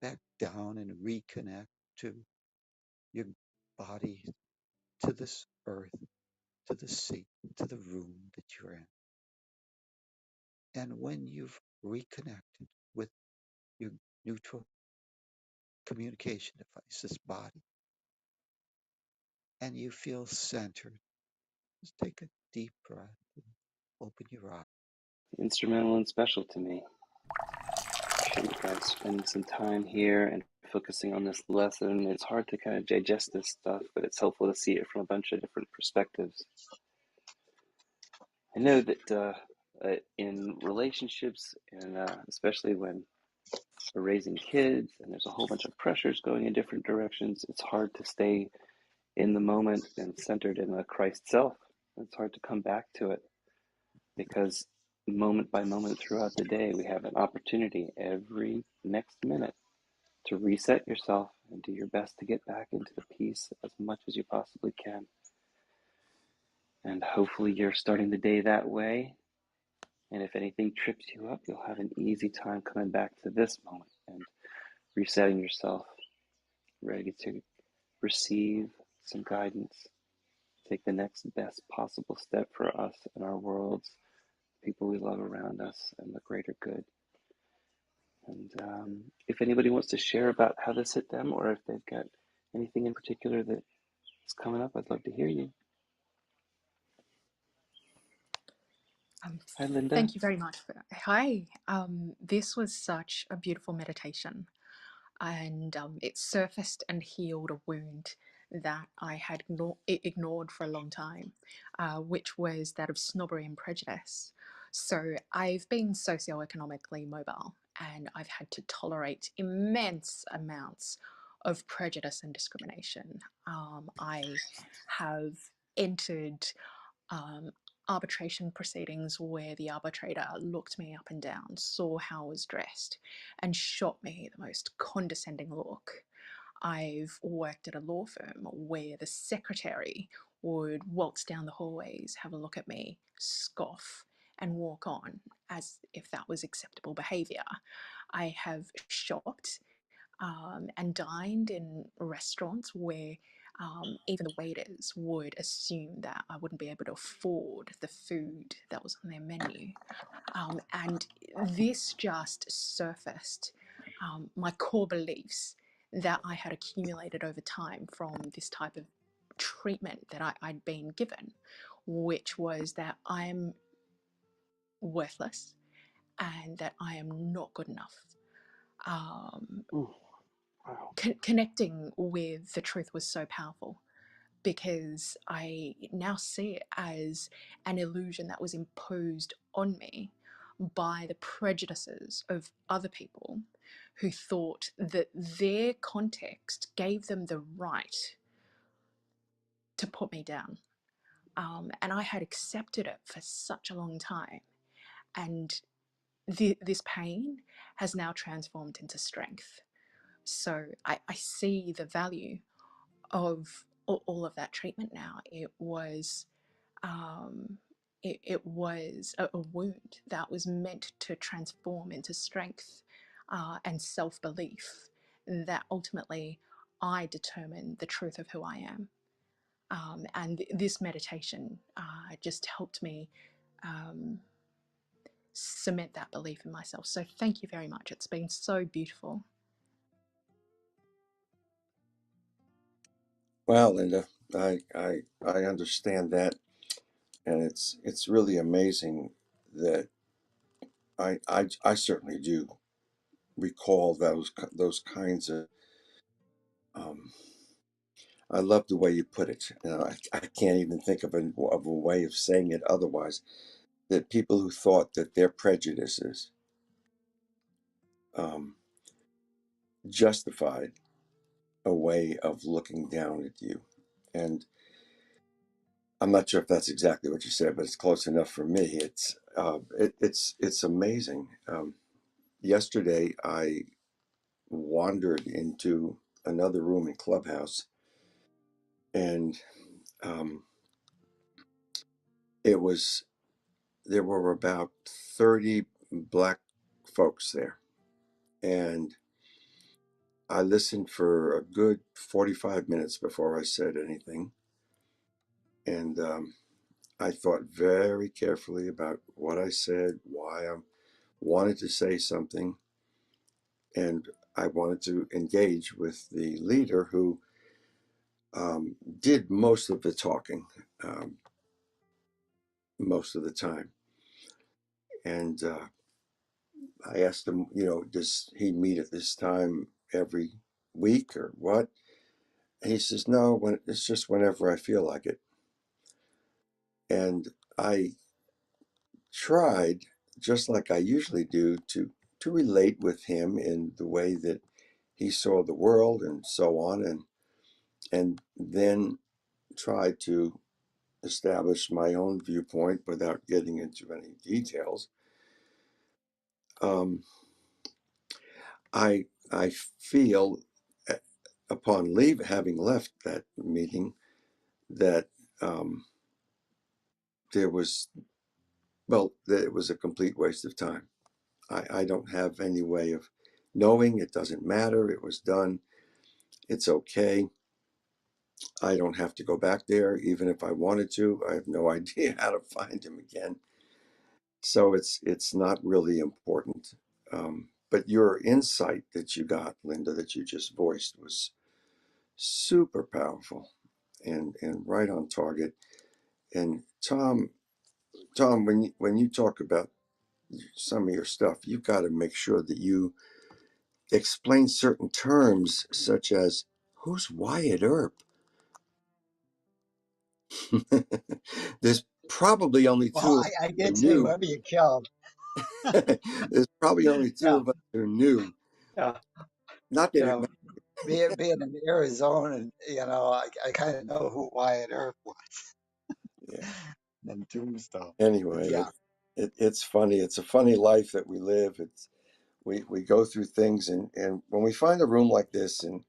back down and reconnect to your body, to this earth, to the seat, to the room that you're in. And when you've reconnected with your neutral communication device, this body, and you feel centered, just take a deep breath and open your eyes. Instrumental and special to me. Appreciate you guys spending some time here and focusing on this lesson. It's hard to kind of digest this stuff, but it's helpful to see it from a bunch of different perspectives. I know that in relationships, and especially when we're raising kids and there's a whole bunch of pressures going in different directions, it's hard to stay in the moment and centered in the Christ self. It's hard to come back to it because moment by moment throughout the day, we have an opportunity every next minute to reset yourself and do your best to get back into the peace as much as you possibly can. And hopefully you're starting the day that way. And if anything trips you up, you'll have an easy time coming back to this moment and resetting yourself, ready to receive some guidance, take the next best possible step for us and our worlds, people we love around us, and the greater good. And if anybody wants to share about how this hit them, or if they've got anything in particular that is coming up, I'd love to hear you. Hi, Linda. Thank you very much. Hi. This was such a beautiful meditation, and it surfaced and healed a wound that I had ignored for a long time, which was that of snobbery and prejudice. So I've been socioeconomically mobile, and I've had to tolerate immense amounts of prejudice and discrimination. I have entered um, arbitration proceedings where the arbitrator looked me up and down, saw how I was dressed, and shot me the most condescending look. I've worked at a law firm where the secretary would waltz down the hallways, have a look at me, scoff, and walk on as if that was acceptable behaviour. I have shopped and dined in restaurants where even the waiters would assume that I wouldn't be able to afford the food that was on their menu. And this just surfaced my core beliefs that I had accumulated over time from this type of treatment that I'd been given, which was that I'm worthless and that I am not good enough. Ooh, wow. Connecting with the truth was so powerful because I now see it as an illusion that was imposed on me by the prejudices of other people who thought that their context gave them the right to put me down. And I had accepted it for such a long time. And this pain has now transformed into strength. So I see the value of all of that treatment now. It was it was a wound that was meant to transform into strength and self-belief that ultimately I determine the truth of who I am. And this meditation just helped me cement that belief in myself. So thank you very much. It's been so beautiful. Well, Linda, I understand that, and it's really amazing that I certainly do recall those kinds of. I love the way you put it. I can't even think of a way of saying it otherwise. That people who thought that their prejudices um, justified a way of looking down at you, and I'm not sure if that's exactly what you said, but it's close enough for me. It's amazing. Yesterday, I wandered into another room in Clubhouse, and um, it was there were about 30 black folks there, and I listened for a good 45 minutes before I said anything, and I thought very carefully about what I said, why I wanted to say something, and I wanted to engage with the leader who did most of the talking um, most of the time. And I asked him, does he meet at this time every week or what? And he says, no, it's just whenever I feel like it. And I tried, just like I usually do, to relate with him in the way that he saw the world and so on, and then try to establish my own viewpoint without getting into any details. Um, I feel upon having left that meeting that there was Well, that it was a complete waste of time. I don't have any way of knowing. It doesn't matter. It was done. It's okay. I don't have to go back there, even if I wanted to. I have no idea how to find him again. So it's not really important. But your insight that you got, Linda, that you just voiced was super powerful and right on target. And Tom, when you talk about some of your stuff, you've got to make sure that you explain certain terms, such as who's Wyatt Earp. There's probably only Well, two of us I who did say knew. whoever you killed. There's probably only two Yeah, of us who knew. yeah. Not You that it know, matters. being in Arizona, and I kind of know who Wyatt Earp was Yeah. and Tombstone. But Anyway, yeah, it's funny. It's a funny life that we live. It's we go through things, and when we find a room like this, and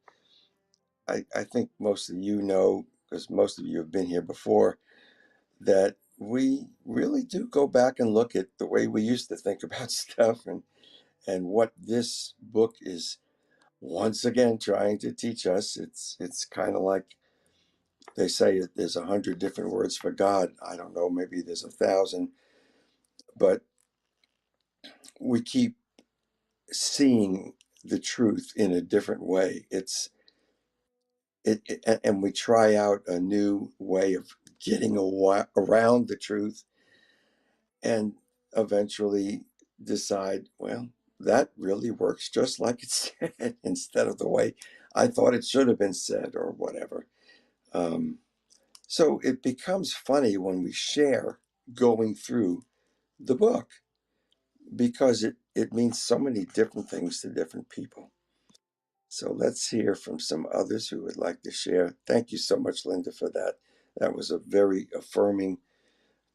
I think most of you know, because most of you have been here before, that we really do go back and look at the way we used to think about stuff, and what this book is once again trying to teach us. It's kind of like they say there's 100 different words for God. I don't know, maybe there's 1,000, but we keep seeing the truth in a different way. And we try out a new way of getting around the truth, and eventually decide, well, that really works just like it's said instead of the way I thought it should have been said, or whatever. Um, so it becomes funny when we share going through the book, because it means so many different things to different people. So let's hear from some others who would like to share. Thank you so much, Linda, for that. That was a very affirming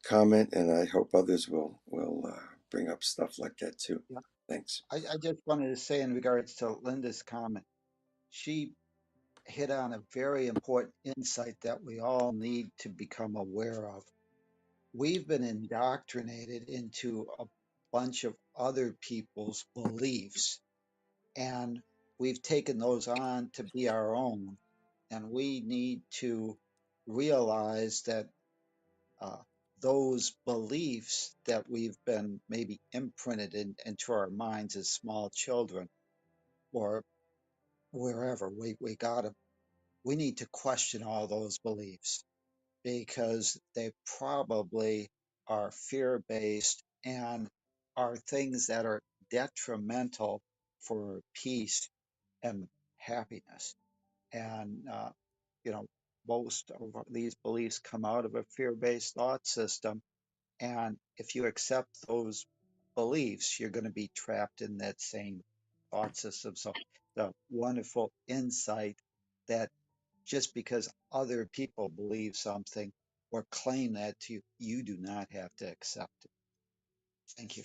comment, and I hope others will bring up stuff like that too. yeah. Thanks. I just wanted to say in regards to Linda's comment, she hit on a very important insight that we all need to become aware of. We've been indoctrinated into a bunch of other people's beliefs, and we've taken those on to be our own. And we need to realize that uh, those beliefs that we've been maybe imprinted into our minds as small children or wherever we got them, we need to question all those beliefs because they probably are fear based and are things that are detrimental for peace and happiness. And, you know, most of these beliefs come out of a fear based thought system. And if you accept those beliefs, you're going to be trapped in that same thought system. So, the wonderful insight that just because other people believe something or claim that to you, you do not have to accept it. Thank you.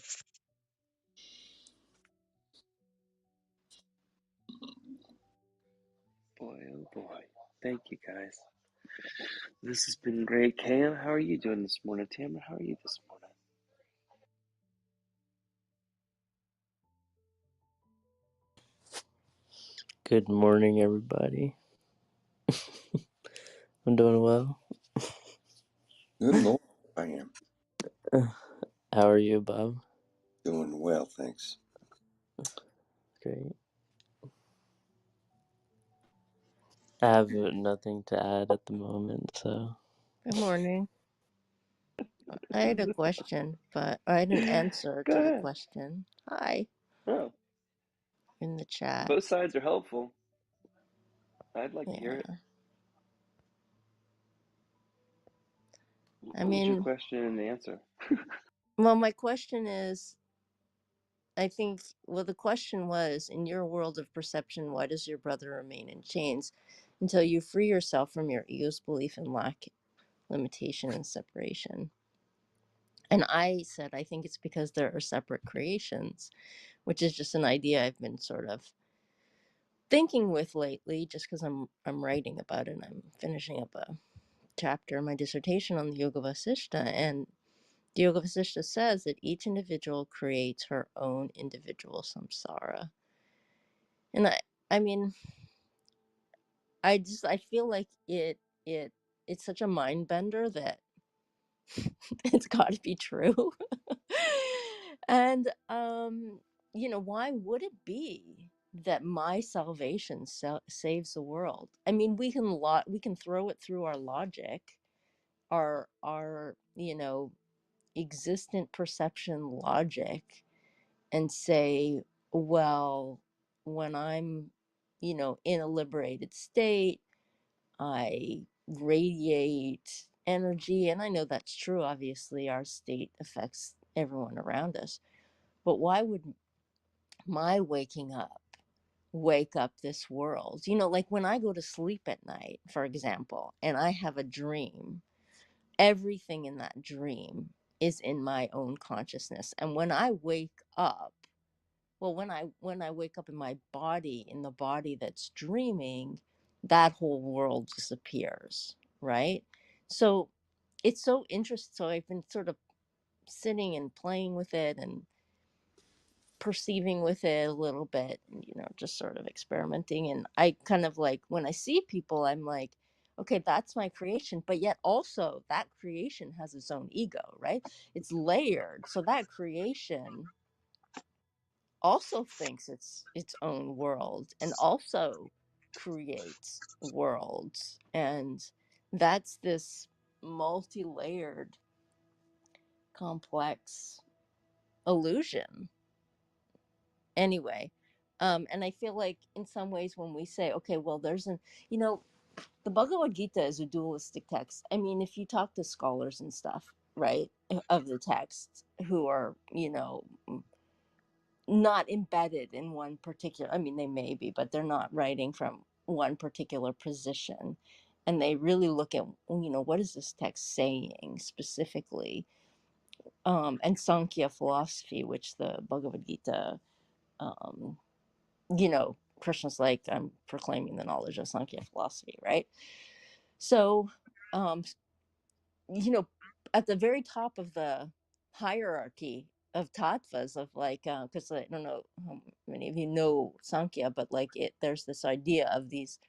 Boy, oh boy. Thank you, guys. This has been great. Cam, how are you doing this morning? Tamara, how are you this morning? Good morning, everybody. I'm doing well. Good Lord, I am How are you, Bob? doing well, thanks. Great. I have nothing to add at the moment, so. Good morning. I had a question, but I had an answer Go to the ahead. question. Hi, Oh, in the chat. both sides are helpful. I'd like to hear Yeah. it. I What was your mean, question and answer? well, my question is the question was in your world of perception, why does your brother remain in chains until you free yourself from your ego's belief in lack, limitation, and separation? And I said, I think it's because there are separate creations, which is just an idea I've been sort of thinking with lately, just because I'm writing about it. I'm finishing up a chapter in my dissertation on the Yoga Vasishta, and The Yoga Vasishtha says that each individual creates her own individual samsara. And I mean, I feel like it's such a mind bender that it's got to be true. And why would it be that my salvation saves the world? I mean, we can throw it through our logic, our existent perception logic, and say, well, when I'm in a liberated state, I radiate energy. And I know that's true. Obviously, our state affects everyone around us. But why would my waking up wake up this world? Like when I go to sleep at night, for example, and I have a dream, everything in that dream is in my own consciousness. And when I wake up, well, when I wake up in the body that's dreaming, that whole world disappears, right? So it's so interesting. So I've been sort of sitting and playing with it and perceiving with it a little bit, and just sort of experimenting. And I kind of like, when I see people, I'm like, okay, that's my creation, but yet also that creation has its own ego, right? It's layered. So that creation also thinks it's its own world and also creates worlds. And that's this multi-layered, complex illusion. Anyway, and I feel like in some ways when we say, okay, well, the Bhagavad Gita is a dualistic text. I mean, if you talk to scholars and stuff, right, of the text, who are, not embedded in one particular, I mean, they may be, but they're not writing from one particular position. And they really look at, what is this text saying specifically? And Sankhya philosophy, which the Bhagavad Gita, um, Krishna's like, I'm proclaiming the knowledge of Sankhya philosophy, right? So, you know, at the very top of the hierarchy of tattvas, of like, because I don't know how many of you know Sankhya, but like there's this idea of these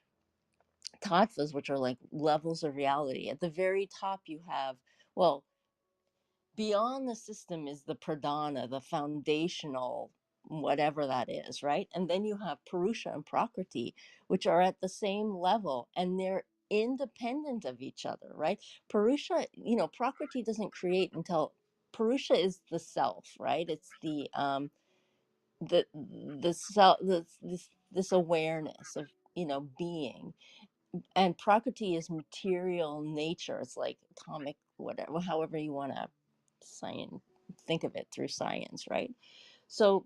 tattvas, which are like levels of reality. At the very top, you have, well, beyond the system is the pradhana, the foundational, whatever that is, right? And then you have Purusha and Prakriti, which are at the same level, and they're independent of each other, right? Purusha, Prakriti doesn't create until Purusha is the self, right? It's the self, this awareness of being. And Prakriti is material nature. It's like atomic, whatever, however you want to think of it through science, right? So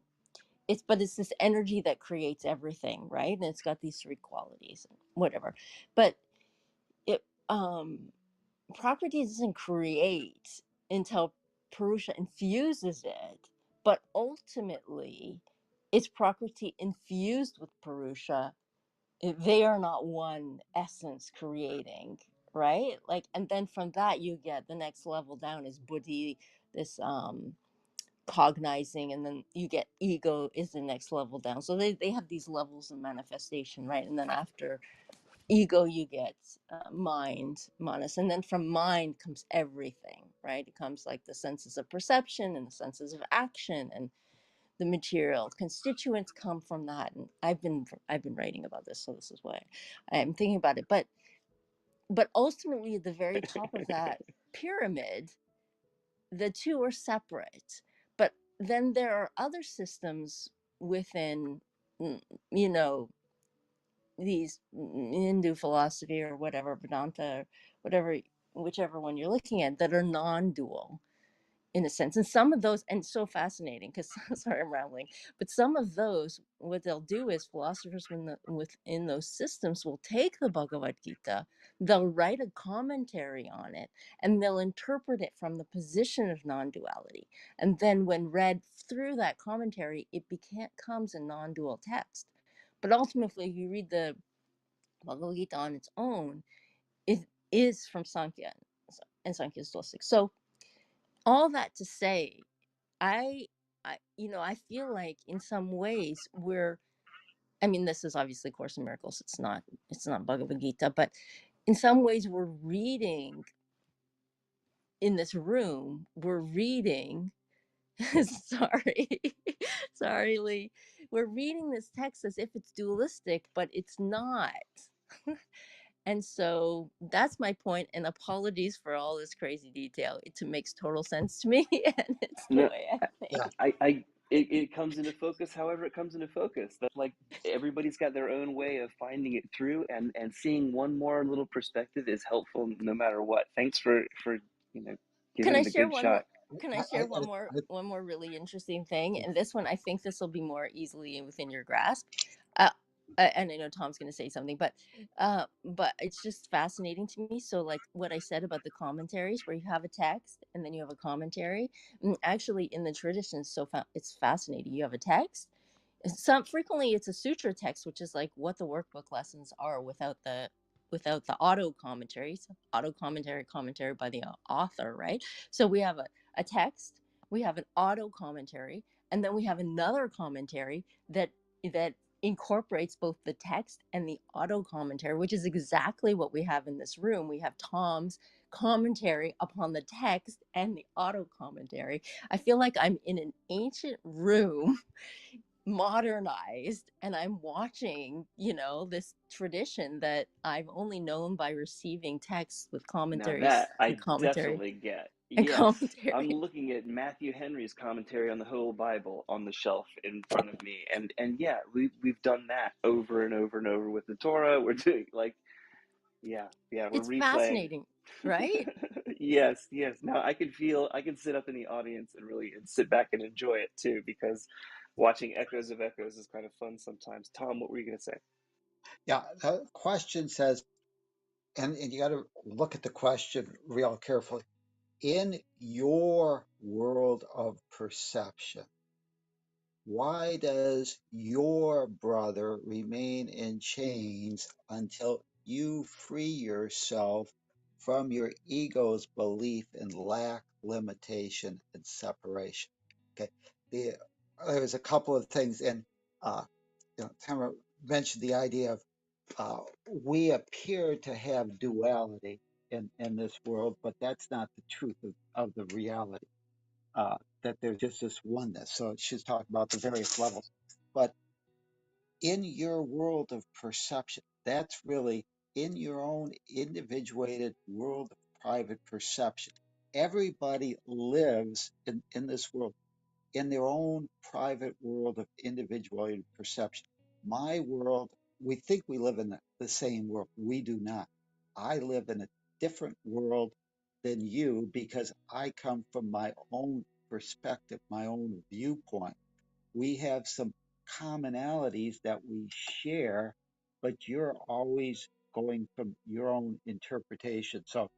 it's this energy that creates everything, right? And it's got these three qualities, whatever. But it Prakriti doesn't create until Purusha infuses it. But ultimately, it's Prakriti infused with Purusha. They are not one essence creating, right? Like, and then from that you get the next level down is buddhi, this cognizing, and then you get ego is the next level down. So they have these levels of manifestation, right? And then after ego you get mind, manas, and then from mind comes everything, right? It comes like the senses of perception and the senses of action, and the material constituents come from that. And I've been writing about this, so this is why I'm thinking about it. But ultimately, at the very top of that pyramid, the two are separate. But then there are other systems within, you know, these Hindu philosophy or whatever, Vedanta, whatever, whichever one you're looking at, that are non-dual in a sense. And some of those, and so fascinating because sorry, I'm rambling, but some of those, what they'll do is philosophers within those systems will take the Bhagavad Gita, they'll write a commentary on it, and they'll interpret it from the position of non-duality. And then when read through that commentary, it becomes a non-dual text. But ultimately, if you read the Bhagavad Gita on its own, it is from Sankhya, and Sankhya is dualistic. So all that to say, I, I feel like in some ways we're, I mean, this is obviously Course in Miracles. It's not Bhagavad Gita, but in some ways we're reading in this room, we're reading, sorry, sorry, Lee. We're reading this text as if it's dualistic, but it's not. And so that's my point, and apologies for all this crazy detail. It makes total sense to me, and it's the No, way I Yeah, think. it comes into focus however it comes into focus. That's like everybody's got their own way of finding it through, and seeing one more little perspective is helpful no matter what. Thanks for you know Can giving I it a share good one more? shot. Can I I, share I, I, one more really interesting thing? yeah, And this one, I think this will be more easily within your grasp. And I know Tom's going to say something, but it's just fascinating to me. So, like what I said about the commentaries, where you have a text and then you have a commentary. Actually, in the tradition, it's fascinating. You have a text. Some frequently it's a sutra text, which is like what the workbook lessons are without the auto commentaries, commentary by the author, right? So we have a text, we have an auto commentary, and then we have another commentary that incorporates both the text and the auto commentary, which is exactly what we have in this room. We have Tom's commentary upon the text and the auto commentary. I feel like I'm in an ancient room modernized, and I'm watching, this tradition that I've only known by receiving texts with Now commentaries that and I commentary definitely get. and Yes, I'm commentary. looking at Matthew Henry's commentary on the whole Bible on the shelf in front of me, and yeah, we've done that over and over and over with the Torah. We're doing like yeah, we're It's replaying. fascinating, right? Yes, yes. Now I can sit up in the audience and really and sit back and enjoy it too, because watching Echoes of Echoes is kind of fun sometimes. Tom, what were you going to say? yeah. The question says, and you got to look at the question real carefully. In your world of perception, why does your brother remain in chains until you free yourself from your ego's belief in lack, limitation, and separation? Okay, the, there's a couple of things, and Tamara mentioned the idea of we appear to have duality in this world, but that's not the truth of the reality. That there's just this oneness. So she's talking about the various levels. But in your world of perception, that's really in your own individuated world of private perception. Everybody lives in this world in their own private world of individuated perception. My world, we think we live in the same world. We do not. I live in a different world than you because I come from my own perspective, my own viewpoint. We have some commonalities that we share, but you're always going from your own interpretation. So,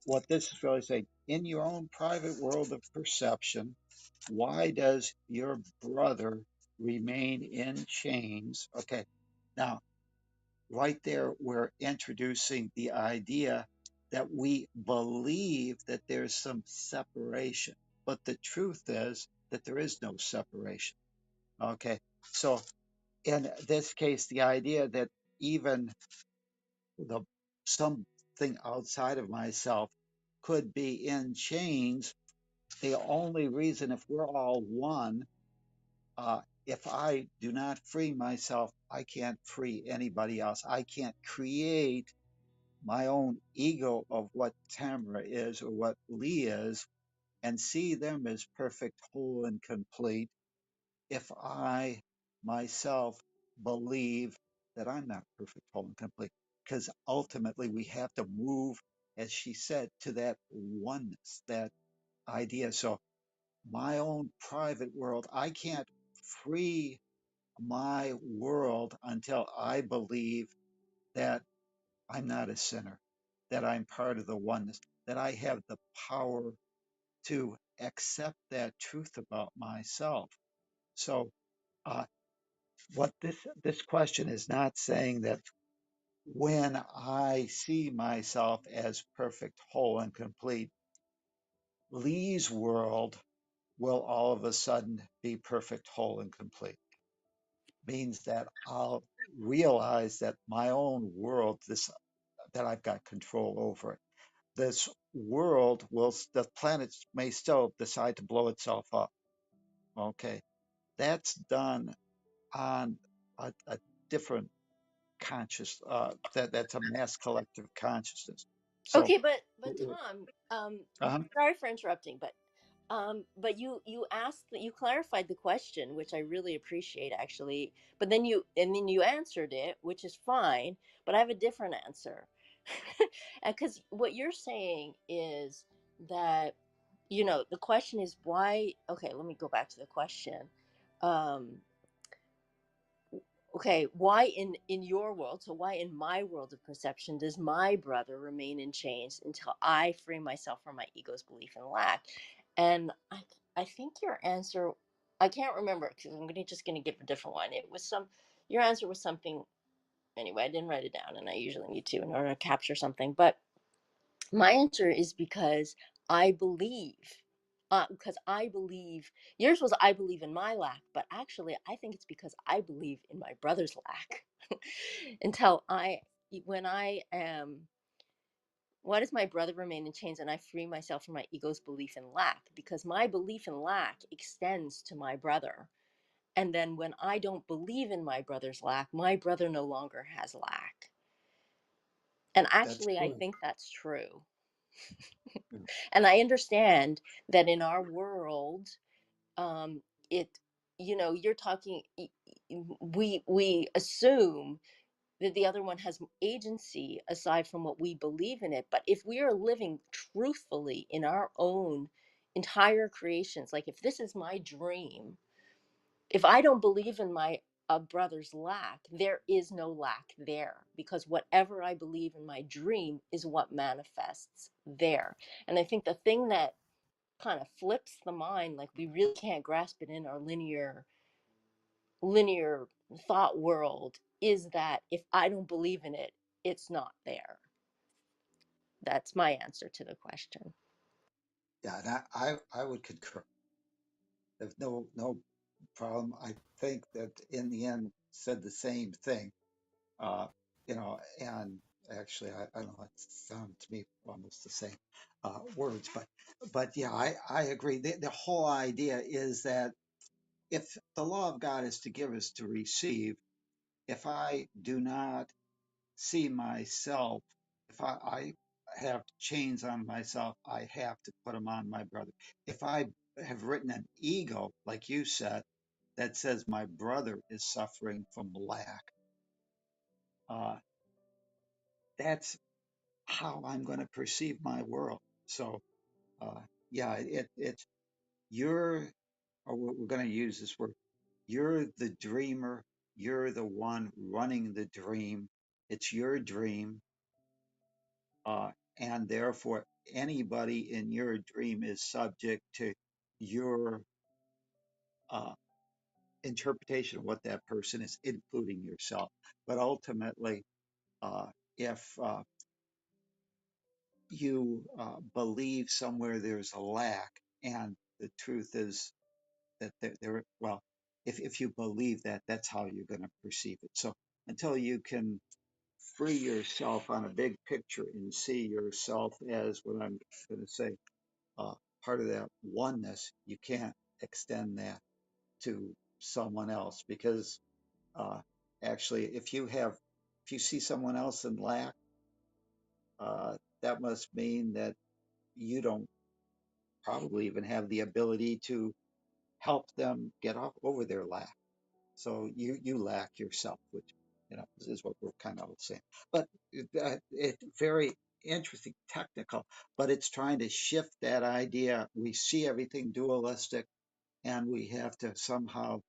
what this is really saying, in your own private world of perception, why does your brother remain in chains? Okay, now, right there, we're introducing the idea that we believe that there's some separation, but the truth is that there is no separation. Okay, so in this case, the idea that even the something outside of myself could be in chains, the only reason, if we're all one, if I do not free myself, I can't free anybody else. I can't create my own ego of what Tamara is or what Lee is and see them as perfect, whole, and complete if I myself believe that I'm not perfect, whole, and complete. Because ultimately we have to move, as she said, to that oneness, that idea. So my own private world, I can't free my world until I believe that I'm not a sinner, that I'm part of the oneness, that I have the power to accept that truth about myself. So, uh, what this question is not saying that when I see myself as perfect, whole, and complete, Lee's world will all of a sudden be perfect, whole, and complete. Means that I'll realize that my own world, that I've got control over it. This world the planet may still decide to blow itself up. Okay, that's done on a different that's a mass collective consciousness. So, Okay, but Tom, uh sorry for interrupting, but you asked, you clarified the question, which I really appreciate actually. But then you answered it, which is fine. But I have a different answer, because what you're saying is that, the question is why. Okay, let me go back to the question. Um, okay, why in your world, so why in my world of perception does my brother remain in chains until I free myself from my ego's belief and lack? And I think your answer, I can't remember because just gonna give a different one. It was your answer was something. Anyway, I didn't write it down, and I usually need to in order to capture something. But my answer is because I believe. Because I believe, yours was I believe in my lack, but actually I think it's because I believe in my brother's lack. Until when I am, why does my brother remain in chains and I free myself from my ego's belief in lack? Because my belief in lack extends to my brother. And then when I don't believe in my brother's lack, my brother no longer has lack. And that's actually, I good. think that's true. And I understand that in our world, it, you're talking, we assume that the other one has agency aside from what we believe in it. But if we are living truthfully in our own entire creations, like if this is my dream, if I don't believe in my brother's lack, there is no lack there, because whatever I believe in my dream is what manifests there. And I think the thing that kind of flips the mind, like we really can't grasp it in our linear thought world, is that if I don't believe in it, it's not there. That's my answer to the question. Yeah, and I would concur. There's no problem. I think that in the end said the same thing. Uh, and actually, I don't know, it sounded to me almost the same words, but yeah, I agree. The whole idea is that if the law of God is to give us to receive, if I do not see myself, if I have chains on myself, I have to put them on my brother. If I have written an ego, like you said, that says my brother is suffering from lack, uh, that's how I'm going to perceive my world. So, uh, yeah, it's you're, or we're going to use this word, you're the dreamer, you're the one running the dream. It's your dream. Uh, and therefore, anybody in your dream is subject to your uh, interpretation of what that person is, including yourself. But ultimately, uh, if you believe somewhere there's a lack, and the truth is that well, if you believe that, that's how you're going to perceive it. So until you can free yourself on a big picture and see yourself as what I'm going to say, part of that oneness, you can't extend that to someone else, because uh, actually, if you see someone else in lack, that must mean that you don't probably even have the ability to help them get off over their lack. So you lack yourself, which is what we're kind of saying. But it's very interesting, technical, but it's trying to shift that idea. We see everything dualistic, and we have to somehow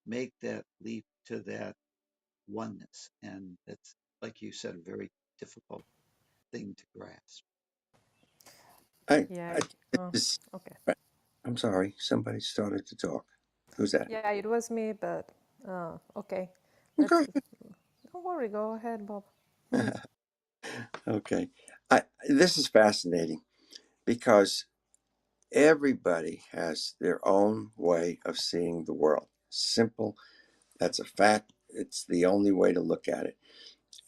make that leap to that oneness, and that's, like you said, a very difficult thing to grasp. I Yeah. this, Okay. I'm sorry, somebody started to talk. Who's that? Yeah, it was me, but okay. Go Let's. Don't worry. Go ahead, Bob. ahead. Okay. This is fascinating because Everybody has their own way of seeing the world. Simple. That's a fact. It's the only way to look at it.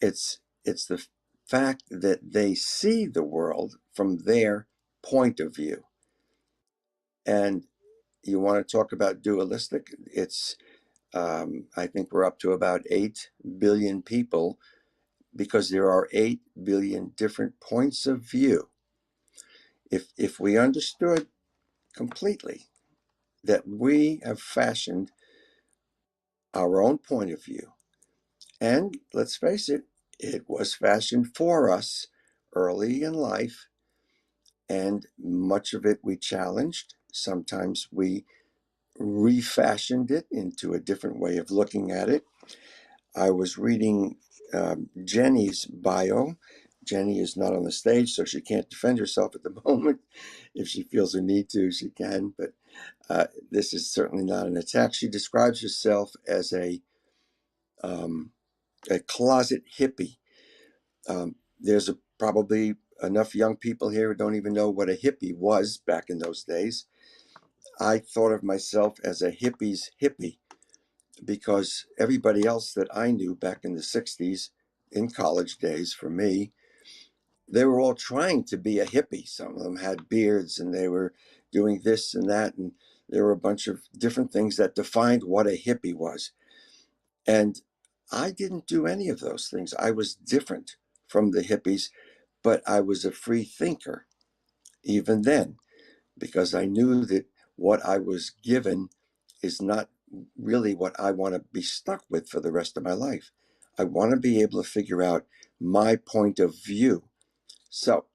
It's the fact that they see the world from their point of view. And you want to talk about dualistic? It's I think we're up to about 8 billion people because there are 8 billion different points of view. If we understood completely that we have fashioned our own point of view, and let's face it, it was fashioned for us early in life, and much of it we challenged. Sometimes we refashioned it into a different way of looking at it. I was reading Jenny's bio. Jenny is not on the stage, so she can't defend herself at the moment. If she feels a need to, she can, but this is certainly not an attack. She describes herself as a closet hippie. There's probably enough young people here who don't even know what a hippie was back in those days. I thought of myself as a hippie's hippie because everybody else that I knew back in the 60s, in college days for me, they were all trying to be a hippie. Some of them had beards and they were doing this and that. And there were a bunch of different things that defined what a hippie was. And I didn't do any of those things. I was different from the hippies, but I was a free thinker even then because I knew that what I was given is not really what I want to be stuck with for the rest of my life. I want to be able to figure out my point of view. So,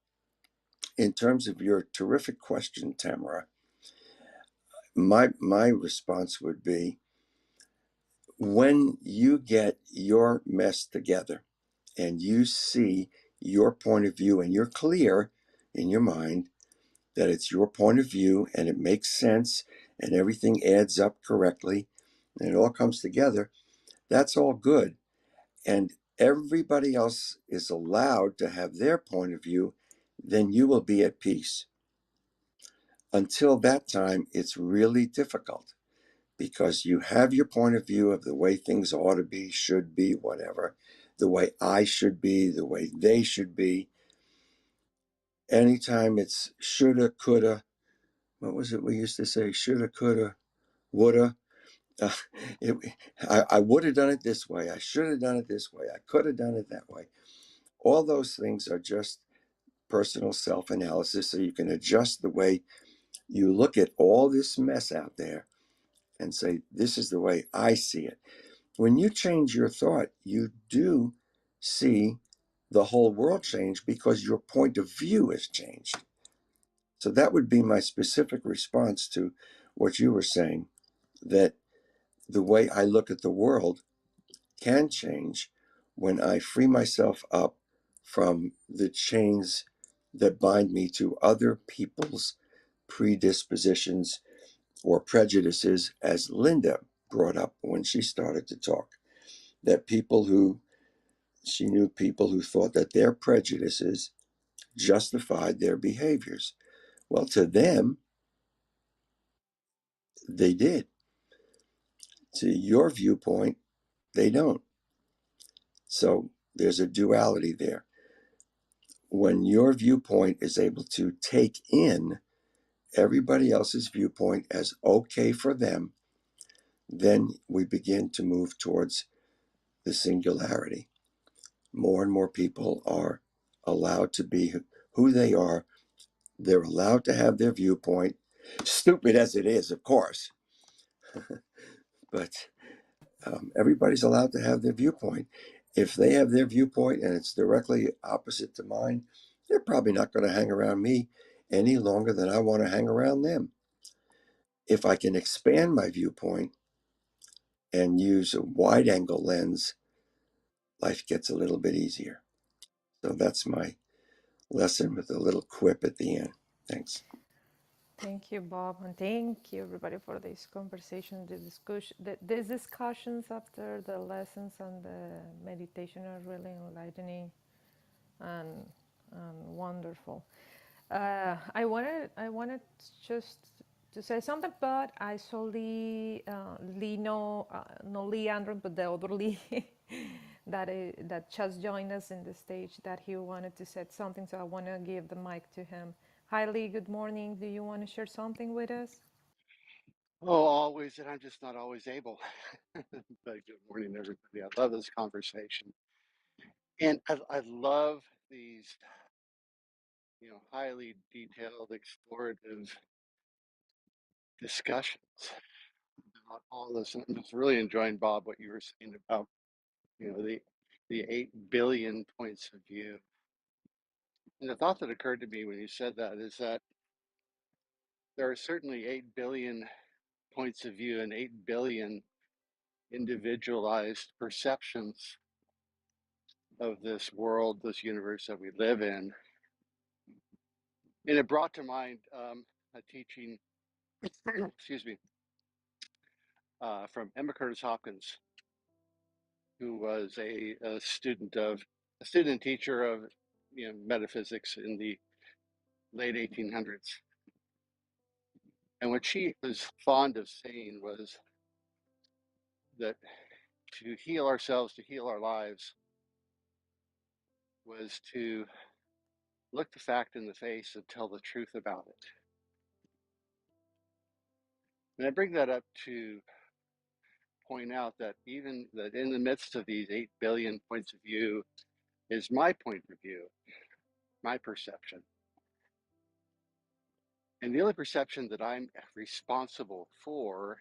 in terms of your terrific question, Tamara, my response would be when you get your mess together and you see your point of view and you're clear in your mind that it's your point of view and it makes sense and everything adds up correctly and it all comes together, that's all good. And everybody else is allowed to have their point of view, then you will be at peace. Until that time, it's really difficult because you have your point of view of the way things ought to be, should be, whatever, the way I should be, the way they should be. Anytime it's shoulda, coulda, what was it we used to say? Shoulda, coulda, woulda. Uh, it, I would have done it this way. I should have done it this way. I could have done it that way. All those things are just personal self analysis so you can adjust the way you look at all this mess out there and say, this is the way I see it. When you change your thought, you do see the whole world change because your point of view has changed. So that would be my specific response to what you were saying, that the way I look at the world can change when I free myself up from the chains that bind me to other people's predispositions or prejudices, as Linda brought up when she started to talk. That she knew people who thought that their prejudices justified their behaviors. Well, to them, they did. To your viewpoint, they don't. So there's a duality there. When your viewpoint is able to take in everybody else's viewpoint as okay for them, then we begin to move towards the singularity. More and more people are allowed to be who they are. They're allowed to have their viewpoint, stupid as it is, of course, but everybody's allowed to have their viewpoint. If they have their viewpoint and it's directly opposite to mine, they're probably not going to hang around me any longer than I want to hang around them. If I can expand my viewpoint and use a wide angle lens, life gets a little bit easier. So that's my lesson with a little quip at the end. Thanks. Thank you, Bob, and thank you everybody for this conversation. These discussions after the lessons and the meditation are really enlightening and wonderful. I wanted just to say something, but I saw Lee no Leandro, but the other Lee that just joined us in the stage, that he wanted to say something. So I want to give the mic to him. Hi, Lee. Good morning. Do you want to share something with us? Oh, always, and I'm just not always able. But good morning, everybody. I love this conversation, and I love these, highly detailed, explorative discussions about all this. And I'm just really enjoying, Bob, what you were saying about, the 8 billion points of view. And the thought that occurred to me when you said that is that there are certainly 8 billion points of view and 8 billion individualized perceptions of this world, this universe that we live in. And it brought to mind a teaching, excuse me, from Emma Curtis Hopkins, who was a student and teacher of metaphysics in the late 1800s. And what she was fond of saying was that to heal ourselves, to heal our lives, was to look the fact in the face and tell the truth about it. And I bring that up to point out that even that in the midst of these 8 billion points of view is my point of view, my perception. And the only perception that I'm responsible for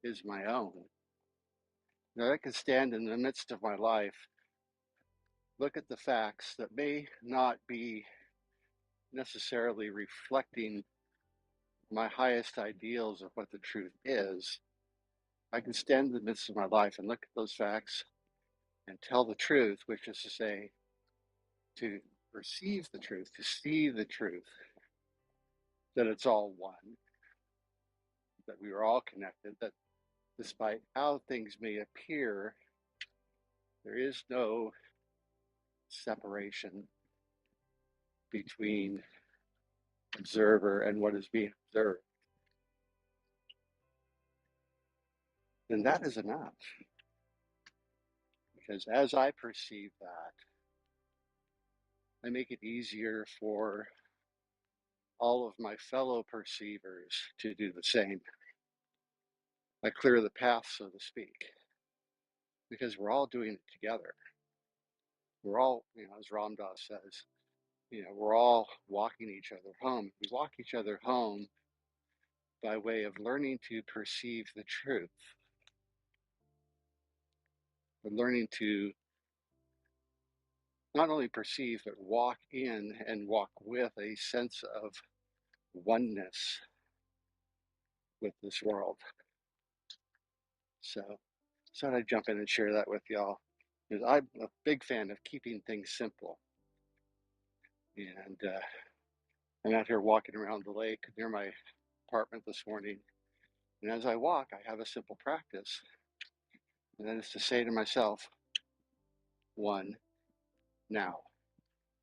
is my own. Now I can stand in the midst of my life, look at the facts that may not be necessarily reflecting my highest ideals of what the truth is. I can stand in the midst of my life and look at those facts and tell the truth, which is to say, to perceive the truth, to see the truth, that it's all one, that we are all connected, that despite how things may appear, there is no separation between observer and what is being observed. And that is enough. Because as I perceive that, I make it easier for all of my fellow perceivers to do the same. I clear the path, so to speak, because we're all doing it together. We're all, as Ram Dass says, we're all walking each other home. We walk each other home by way of learning to perceive the truth, but learning to not only perceive, but walk in and walk with a sense of oneness with this world. So I'd jump in and share that with y'all, because I'm a big fan of keeping things simple. And I'm out here walking around the lake near my apartment this morning. And as I walk, I have a simple practice. And that is to say to myself, one, now.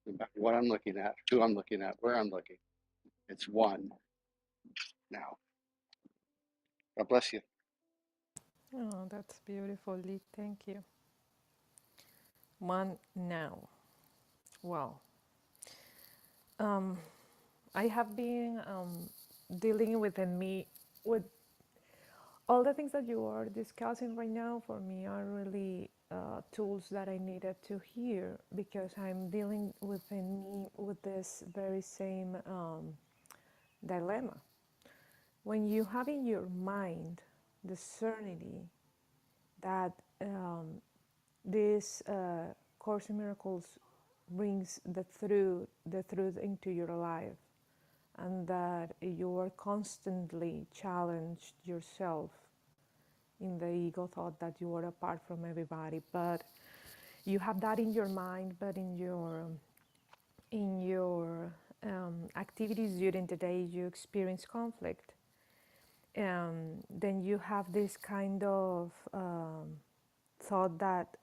No matter what I'm looking at, who I'm looking at, where I'm looking, it's one, now. God bless you. Oh, that's beautiful, Lee. Thank you. One now. Wow. Um, I have been dealing within me with all the things that you are discussing right now. For me, are really tools that I needed to hear, because I'm dealing within me with this very same dilemma. When you have in your mind the certainty that this Course in Miracles brings the truth into your life, and that you are constantly challenged yourself in the ego thought that you are apart from everybody, but you have that in your mind, but in your activities during the day you experience conflict. Then you have this kind of thought that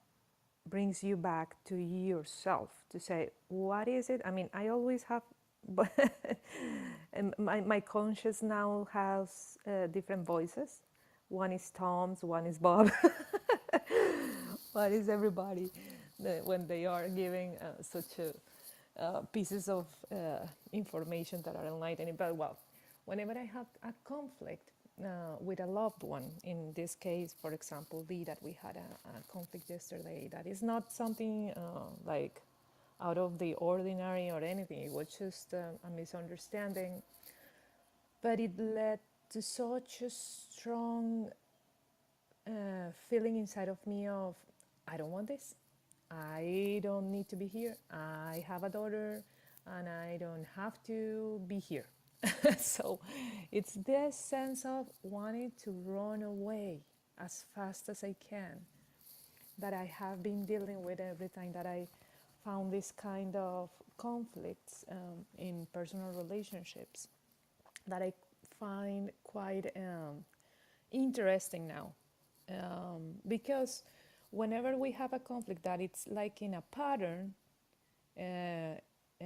brings you back to yourself, to say, what is it? I mean, I always have but and my conscious now has different voices. One is Tom's, one is Bob, one is everybody when they are giving such pieces of information that are enlightening. But well, whenever I have a conflict with a loved one, in this case, for example, Lee, that we had a conflict yesterday, that is not something like out of the ordinary or anything. It was just a misunderstanding, but it led to such a strong feeling inside of me of, I don't want this. I don't need to be here. I have a daughter and I don't have to be here. So it's this sense of wanting to run away as fast as I can that I have been dealing with every time that I found this kind of conflicts in personal relationships that I find quite interesting now. Because whenever we have a conflict that it's like in a pattern, uh, uh,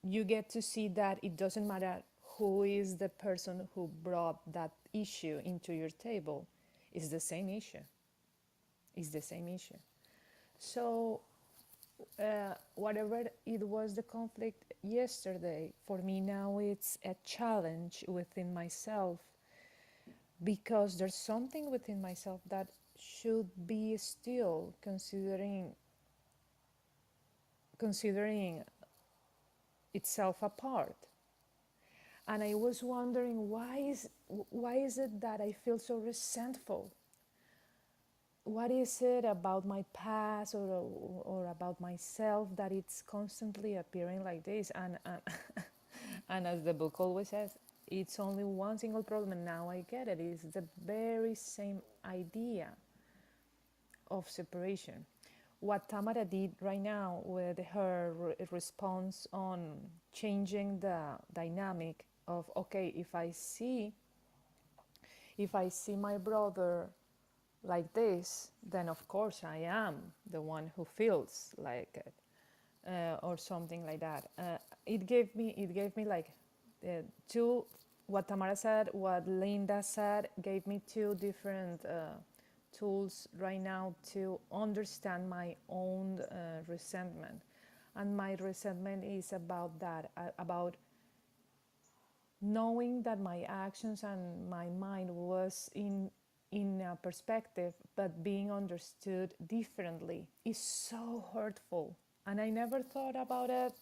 you get to see that it doesn't matter who is the person who brought that issue into your table. It's the same issue. It's the same issue. So whatever it was the conflict yesterday, for me now it's a challenge within myself, because there's something within myself that should be still considering itself apart. And I was wondering, why is it that I feel so resentful? What is it about my past or about myself that it's constantly appearing like this? And as the book always says, it's only one single problem, and now I get it. It's the very same idea of separation. What Tamara did right now with her response on changing the dynamic of, okay, if I see my brother like this, then of course I am the one who feels like it, or something like that. It gave me like two. What Tamara said, what Linda said, gave me two different tools right now to understand my own resentment, and my resentment is about that, about knowing that my actions and my mind was in a perspective but being understood differently is so hurtful, and I never thought about it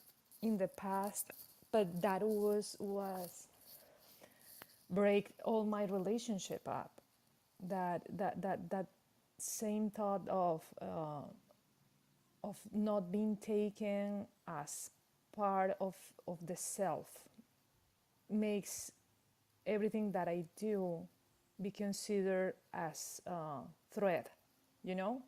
in the past, but that was break all my relationship up. That same thought of not being taken as part of the self makes everything that I do be considered as a threat, you know?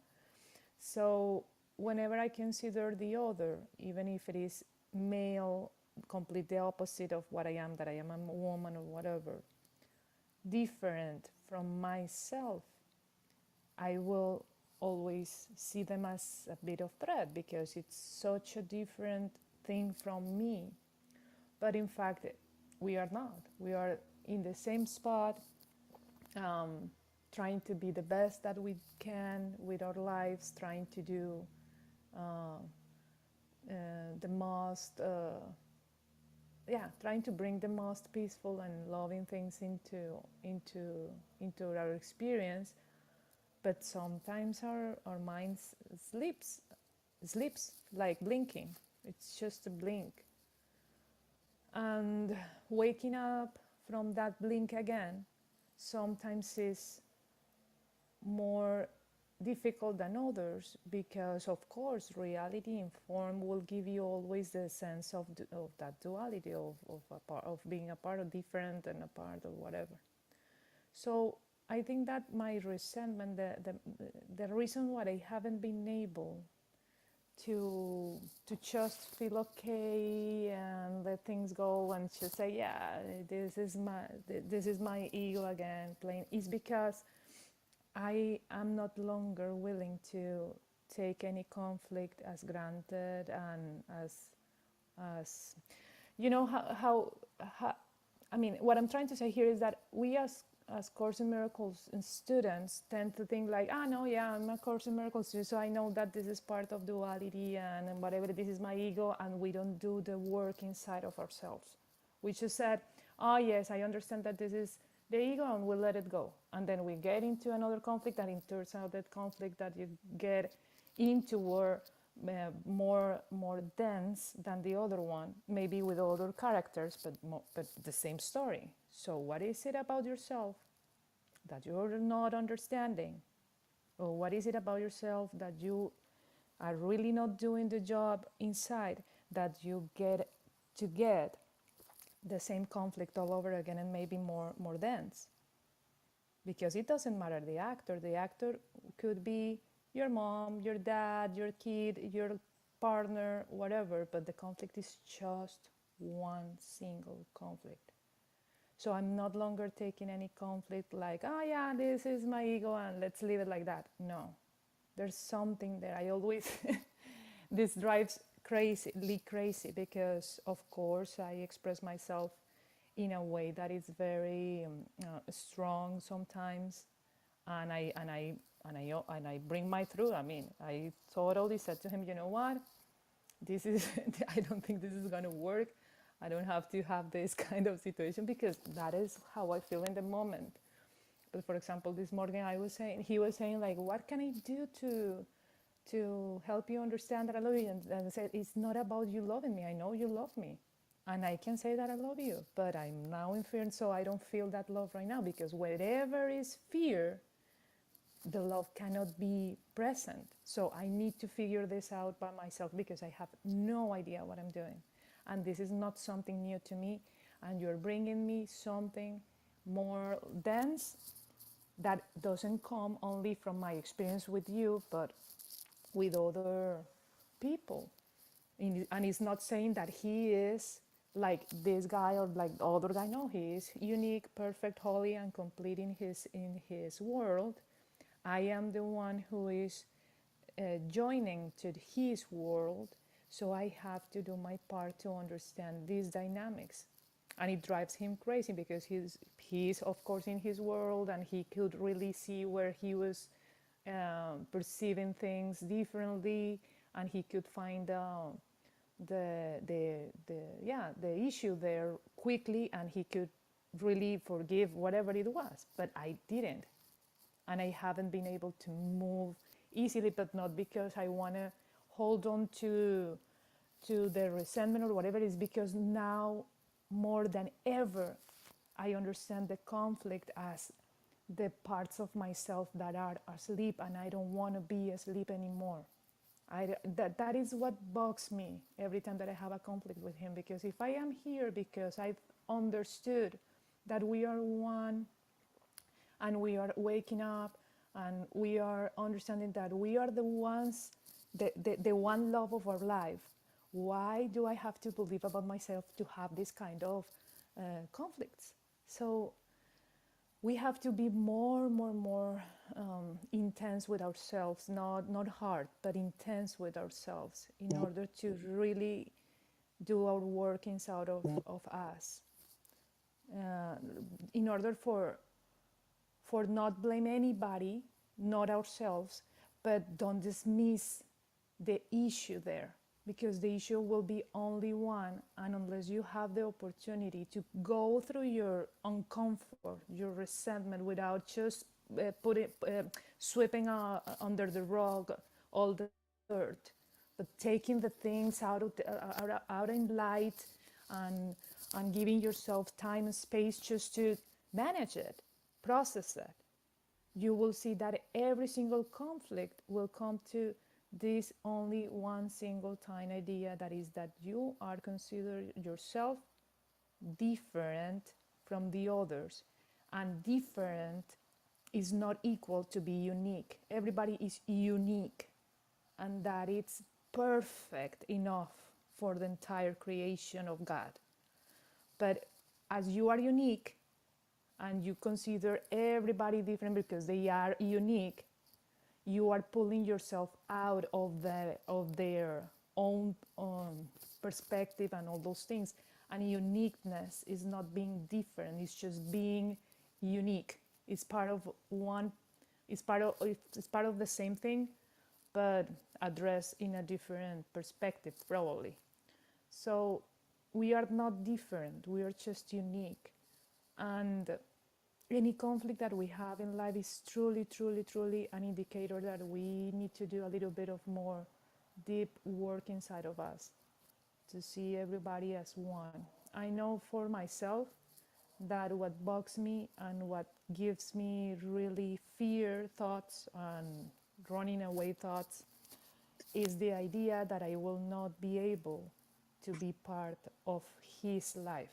So whenever I consider the other, even if it is male, completely opposite of what I am, that I am a woman or whatever, different from myself, I will always see them as a bit of threat because it's such a different thing from me. But in fact, we are not. We are in the same spot, trying to be the best that we can with our lives, trying to do the most, trying to bring the most peaceful and loving things into our experience. But sometimes our minds sleeps like blinking. It's just a blink, and waking up from that blink again sometimes is more difficult than others, because of course reality in form will give you always the sense of that duality of being a part of different and a part of whatever. So I think that my resentment, the reason why I haven't been able to just feel okay and let things go and just say, yeah, this is my ego again playing, is because I am not longer willing to take any conflict as granted, and as you know how I mean, what I'm trying to say here is that we as Course in Miracles students tend to think like, ah, no, yeah, I'm a Course in Miracles student, so I know that this is part of duality and whatever, this is my ego, and we don't do the work inside of ourselves. We just said, oh, yes, I understand that this is the ego, and we'll let it go. And then we get into another conflict, and it turns out that conflict that you get into were more dense than the other one, maybe with other characters, but the same story. So what is it about yourself that you're not understanding? Or what is it about yourself that you are really not doing the job inside, that you get the same conflict all over again, and maybe more dense? Because it doesn't matter the actor could be your mom, your dad, your kid, your partner, whatever, but the conflict is just one single conflict. So I'm not longer taking any conflict like, oh yeah, this is my ego and let's leave it like that. No, there's something there. I always this drives crazy because of course I express myself in a way that is very strong sometimes, and I bring my truth. I mean, I totally said to him, you know what, this is I don't think this is gonna work. I don't have to have this kind of situation because that is how I feel in the moment. But for example, this morning he was saying like, what can I do to help you understand that I love you? And I said, it's not about you loving me. I know you love me. And I can say that I love you, but I'm now in fear, and so I don't feel that love right now, because wherever is fear, the love cannot be present. So I need to figure this out by myself because I have no idea what I'm doing. And this is not something new to me. And you're bringing me something more dense that doesn't come only from my experience with you, but with other people. And it's not saying that he is like this guy or like the other guy. No, he is unique, perfect, holy, and complete in his world. I am the one who is joining to his world, so I have to do my part to understand these dynamics. And it drives him crazy because he's of course in his world, and he could really see where he was perceiving things differently, and he could find the issue there quickly, and he could really forgive whatever it was. But I didn't, and I haven't been able to move easily, but not because I want to hold on to the resentment or whatever. It is because now more than ever I understand the conflict as the parts of myself that are asleep, and I don't want to be asleep anymore. That is what bugs me every time that I have a conflict with him, because if I am here because I've understood that we are one, and we are waking up, and we are understanding that we are the ones, the one love of our life, why do I have to believe about myself to have this kind of conflicts? So we have to be more intense with ourselves, not hard, but intense with ourselves, in order to really do our work inside of us, uh, in order for not blame anybody, not ourselves, but don't dismiss the issue there, because the issue will be only one. And unless you have the opportunity to go through your uncomfort, your resentment, without just sweeping under the rug all the dirt, but taking the things out in light, and giving yourself time and space just to manage it, process it, you will see that every single conflict will come to this only one single tiny idea, that is that you are considered yourself different from the others, and different is not equal to be unique. Everybody is unique, and that it's perfect enough for the entire creation of God. But as you are unique, and you consider everybody different because they are unique, you are pulling yourself out of their own perspective and all those things, And uniqueness is not being different, it's just being unique. It's part of one, it's part of the same thing, but addressed in a different perspective, probably. So we are not different, we are just unique. And any conflict that we have in life is truly, truly, truly an indicator that we need to do a little bit of more deep work inside of us to see everybody as one. I know for myself that what bugs me and what gives me really fear thoughts and running away thoughts is the idea that I will not be able to be part of his life.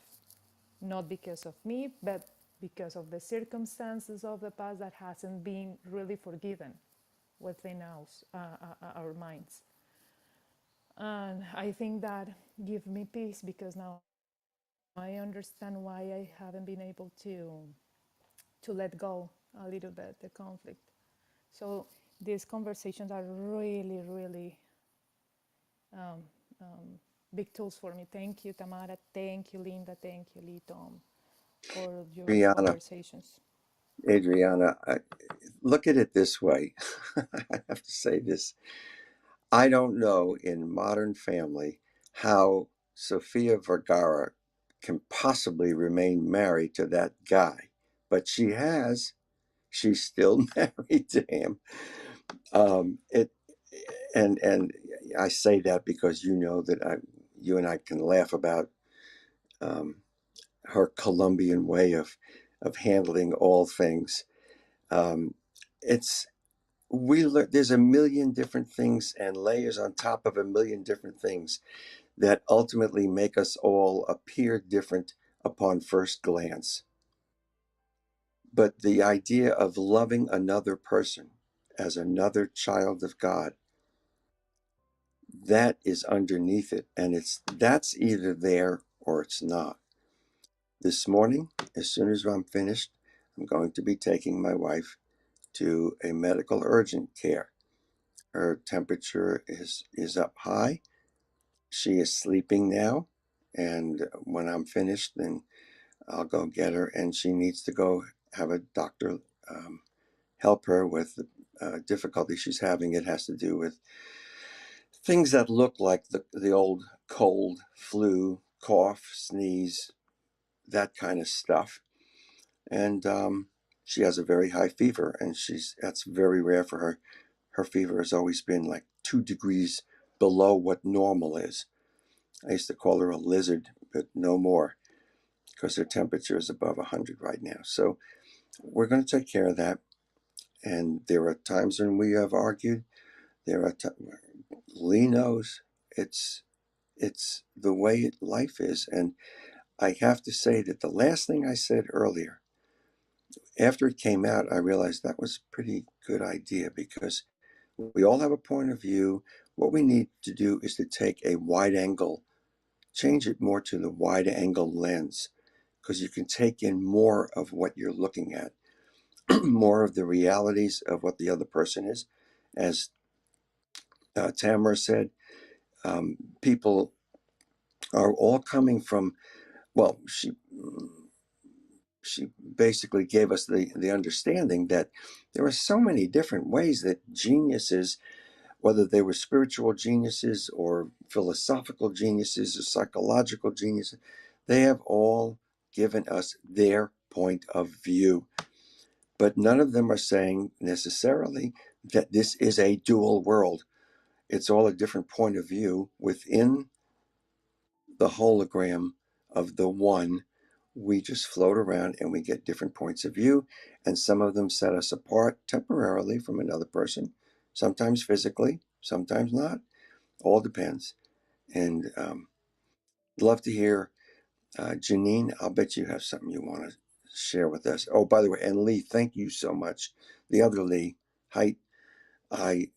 Not because of me, but because of the circumstances of the past that hasn't been really forgiven within our minds. And I think that gives me peace because now I understand why I haven't been able to let go a little bit the conflict. So these conversations are really, really um, um, big tools for me. Thank you, Tamara. Thank you, Linda. Thank you, Lee Tom, for your Adriana, conversations. Adriana, look at it this way. I have to say this. I don't know in Modern Family how Sofia Vergara can possibly remain married to that guy, but she has. She's still married to him. It and I say that because you know that you and I can laugh about um, her Colombian way of handling all things. Um, it's there's a million different things and layers on top of a million different things that ultimately make us all appear different upon first glance. But the idea of loving another person as another child of God, that is underneath it. And that's either there or it's not. This morning, as soon as I'm finished, I'm going to be taking my wife to a medical urgent care. Her temperature is up high. She is sleeping now. And when I'm finished, then I'll go get her. And she needs to go have a doctor help her with the difficulty she's having. It has to do with things that look like the old cold, flu, cough, sneeze, that kind of stuff. And she has a very high fever, and that's very rare for her. Her fever has always been like 2 degrees below what normal is. I used to call her a lizard, but no more because her temperature is above 100 right now. So we're going to take care of that. And there are times when we have argued. There are Lee knows it's the way life is. And I have to say that the last thing I said earlier, after it came out, I realized that was a pretty good idea because we all have a point of view. What we need to do is to take a wide angle, change it more to the wide angle lens, because you can take in more of what you're looking at, more of the realities of what the other person is. As Tamara said, people are all coming from, well, she basically gave us the understanding that there are so many different ways that geniuses, whether they were spiritual geniuses or philosophical geniuses or psychological geniuses, they have all given us their point of view. But none of them are saying necessarily that this is a dual world. It's all a different point of view within the hologram of the one. We just float around and we get different points of view. And some of them set us apart temporarily from another person, sometimes physically, sometimes not. All depends. And love to hear, Janine, I'll bet you have something you want to share with us. Oh, by the way, and Lee, thank you so much. The other Lee, Height, I,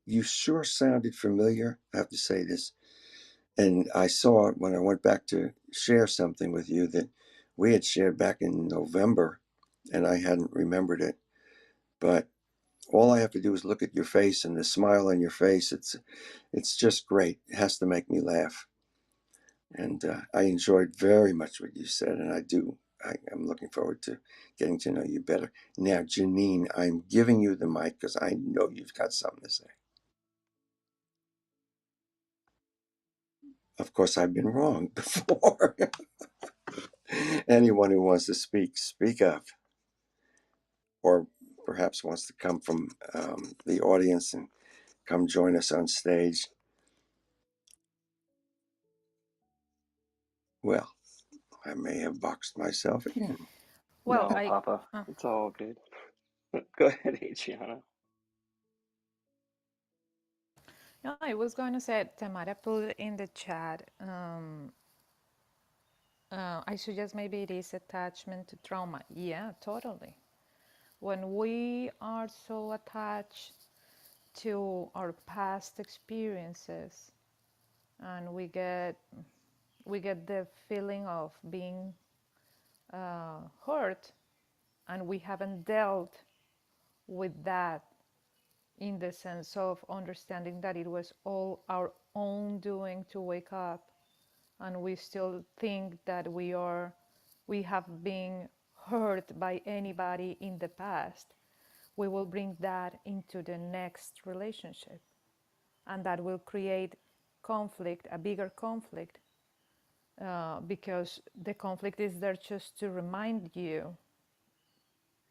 you sure sounded familiar. I have to say this. And I saw it when I went back to share something with you that we had shared back in November, and I hadn't remembered it. But all I have to do is look at your face and the smile on your face. It's just great. It has to make me laugh. And I enjoyed very much what you said, and I'm looking forward to getting to know you better. Now, Janine, I'm giving you the mic because I know you've got something to say. Of course, I've been wrong before. Anyone who wants to speak, speak up, or perhaps wants to come from the audience and come join us on stage. Well, I may have boxed myself in. Well, No, Papa, it's all good. Go ahead, Adriana. no, I was going to say, Tamara put in the chat. I suggest maybe it is attachment to trauma. Yeah, totally. When we are so attached to our past experiences, and we get the feeling of being hurt, and we haven't dealt with that in the sense of understanding that it was all our own doing to wake up, and we still think that we have been hurt by anybody in the past, we will bring that into the next relationship, and that will create conflict, a bigger conflict, because the conflict is there just to remind you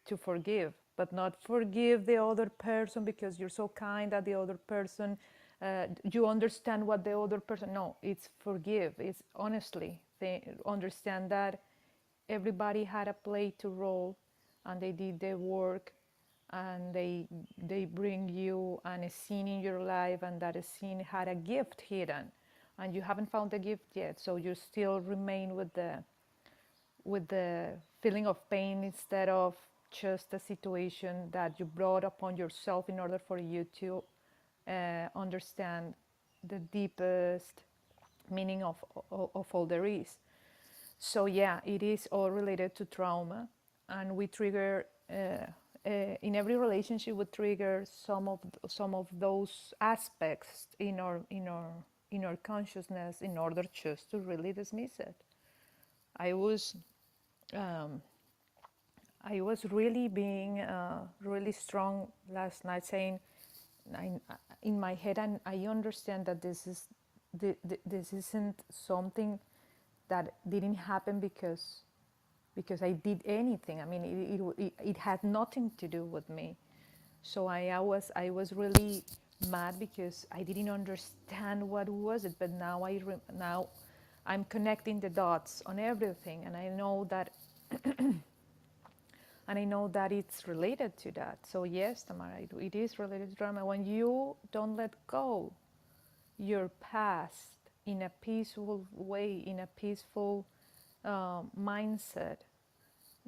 to forgive, but not forgive the other person because you're so kind that the other person, you understand what the other person. No, it's forgive. It's honestly understand that everybody had a play to roll, and they did their work, and they bring you and a scene in your life, and that a scene had a gift hidden, and you haven't found the gift yet, so you still remain with the feeling of pain instead of just a situation that you brought upon yourself in order for you to understand the deepest meaning of all there is. So yeah, it is all related to trauma, and we trigger in every relationship we trigger some of those aspects in our consciousness in order just to really dismiss it. I was um, I was really being really strong last night, saying, I, in my head, and I understand that this isn't something that didn't happen because I did anything. I mean, it had nothing to do with me. So I was really mad because I didn't understand what was it. But now I'm connecting the dots on everything, and I know that it's related to that. So yes, Tamara, it is related to trauma. When you don't let go your past in a peaceful way, in a peaceful mindset,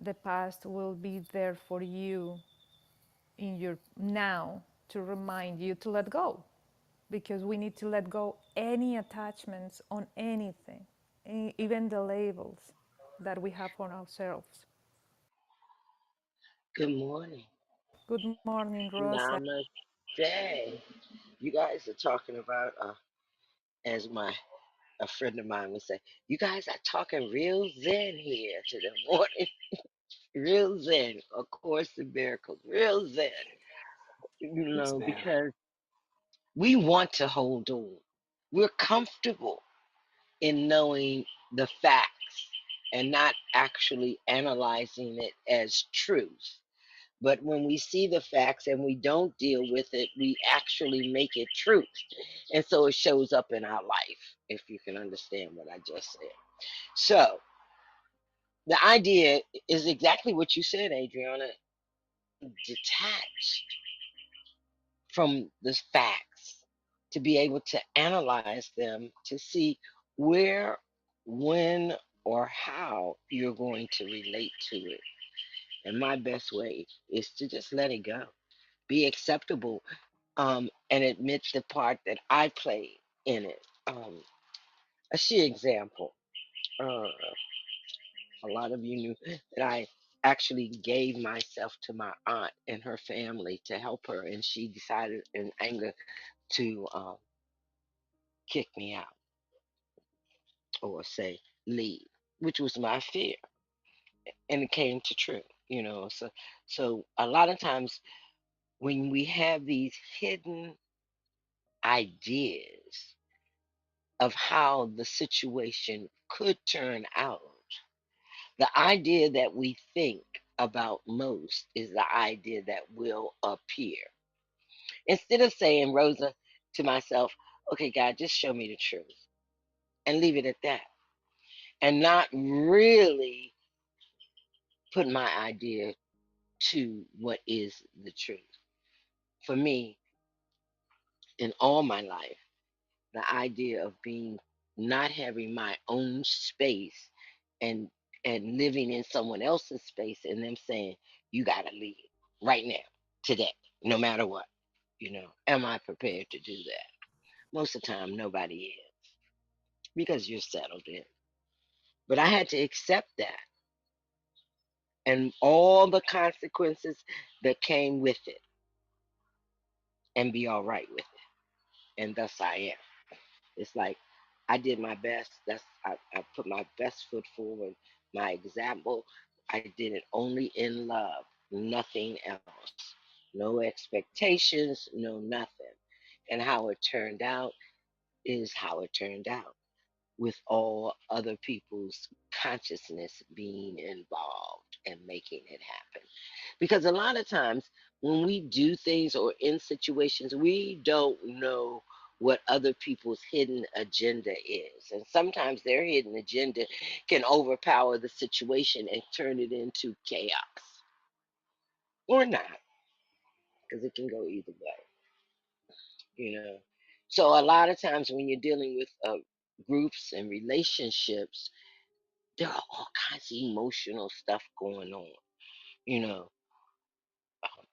the past will be there for you in your now to remind you to let go, because we need to let go any attachments on anything, even the labels that we have on ourselves. Good morning. Good morning, Rosa. Namaste. You guys are talking about, as a friend of mine would say, you guys are talking real zen here to the morning. Real zen. A Course in Miracles. Real zen. Yes, ma'am. Because we want to hold on. We're comfortable in knowing the facts and not actually analyzing it as truth. But when we see the facts and we don't deal with it, we actually make it truth. And so it shows up in our life, if you can understand what I just said. So the idea is exactly what you said, Adriana. Detached from the facts to be able to analyze them to see where, when, or how you're going to relate to it. And my best way is to just let it go. Be acceptable, and admit the part that I played in it. A she example. Uh, a lot of you knew that I actually gave myself to my aunt and her family to help her, and she decided in anger to kick me out. or say leave, which was my fear, and it came to true. So a lot of times when we have these hidden ideas of how the situation could turn out, the idea that we think about most is the idea that will appear. Instead of saying, Rosa, to myself, okay, God, just show me the truth and leave it at that, and not really put my idea to what is the truth. For me, in all my life, the idea of being not having my own space and living in someone else's space and them saying, you gotta leave right now, today, no matter what. Am I prepared to do that? Most of the time nobody is, because you're settled in. But I had to accept that and all the consequences that came with it and be all right with it. And thus I am. It's like I did my best. I put my best foot forward. My example, I did it only in love, nothing else. No expectations, no nothing. And how it turned out is how it turned out, with all other people's consciousness being involved and making it happen. Because a lot of times when we do things or in situations, we don't know what other people's hidden agenda is. And sometimes their hidden agenda can overpower the situation and turn it into chaos. Or not, because it can go either way, you know. So a lot of times when you're dealing with groups and relationships, there are all kinds of emotional stuff going on, you know,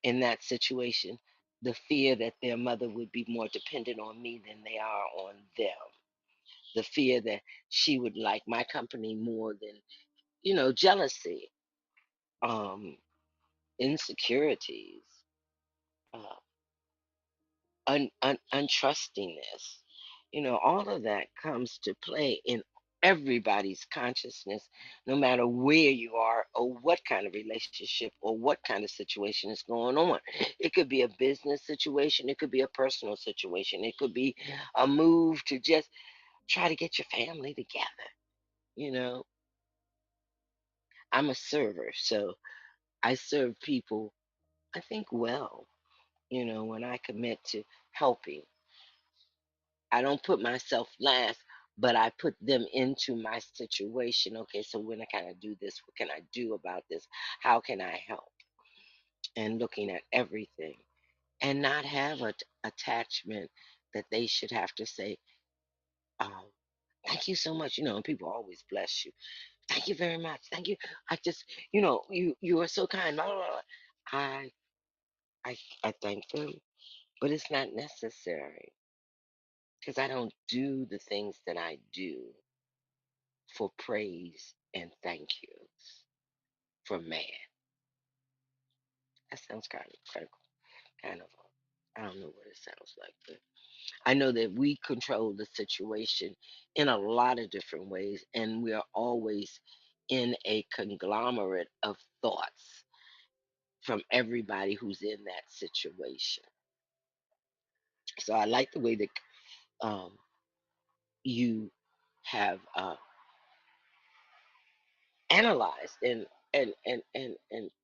in that situation. The fear that their mother would be more dependent on me than they are on them. The fear that she would like my company more than, jealousy, um, insecurities, uh, untrustingness. All of that comes to play in everybody's consciousness, no matter where you are or what kind of relationship or what kind of situation is going on. It could be a business situation, it could be a personal situation, it could be a move to just try to get your family together. You know, I'm a server, so I serve people, I think, well, when I commit to helping. I don't put myself last, but I put them into my situation. Okay, so when can I do this? What can I do about this? How can I help? And looking at everything and not have an attachment that they should have to say, um, thank you so much. And people always bless you. Thank you very much. Thank you. I just, you are so kind. Blah, blah, blah. I, I, I thank them, but it's not necessary because I don't do the things that I do for praise and thank yous from man. That sounds kind of, I don't know what it sounds like, but I know that we control the situation in a lot of different ways, and we are always in a conglomerate of thoughts from everybody who's in that situation. So I like the way that um, you have analyzed and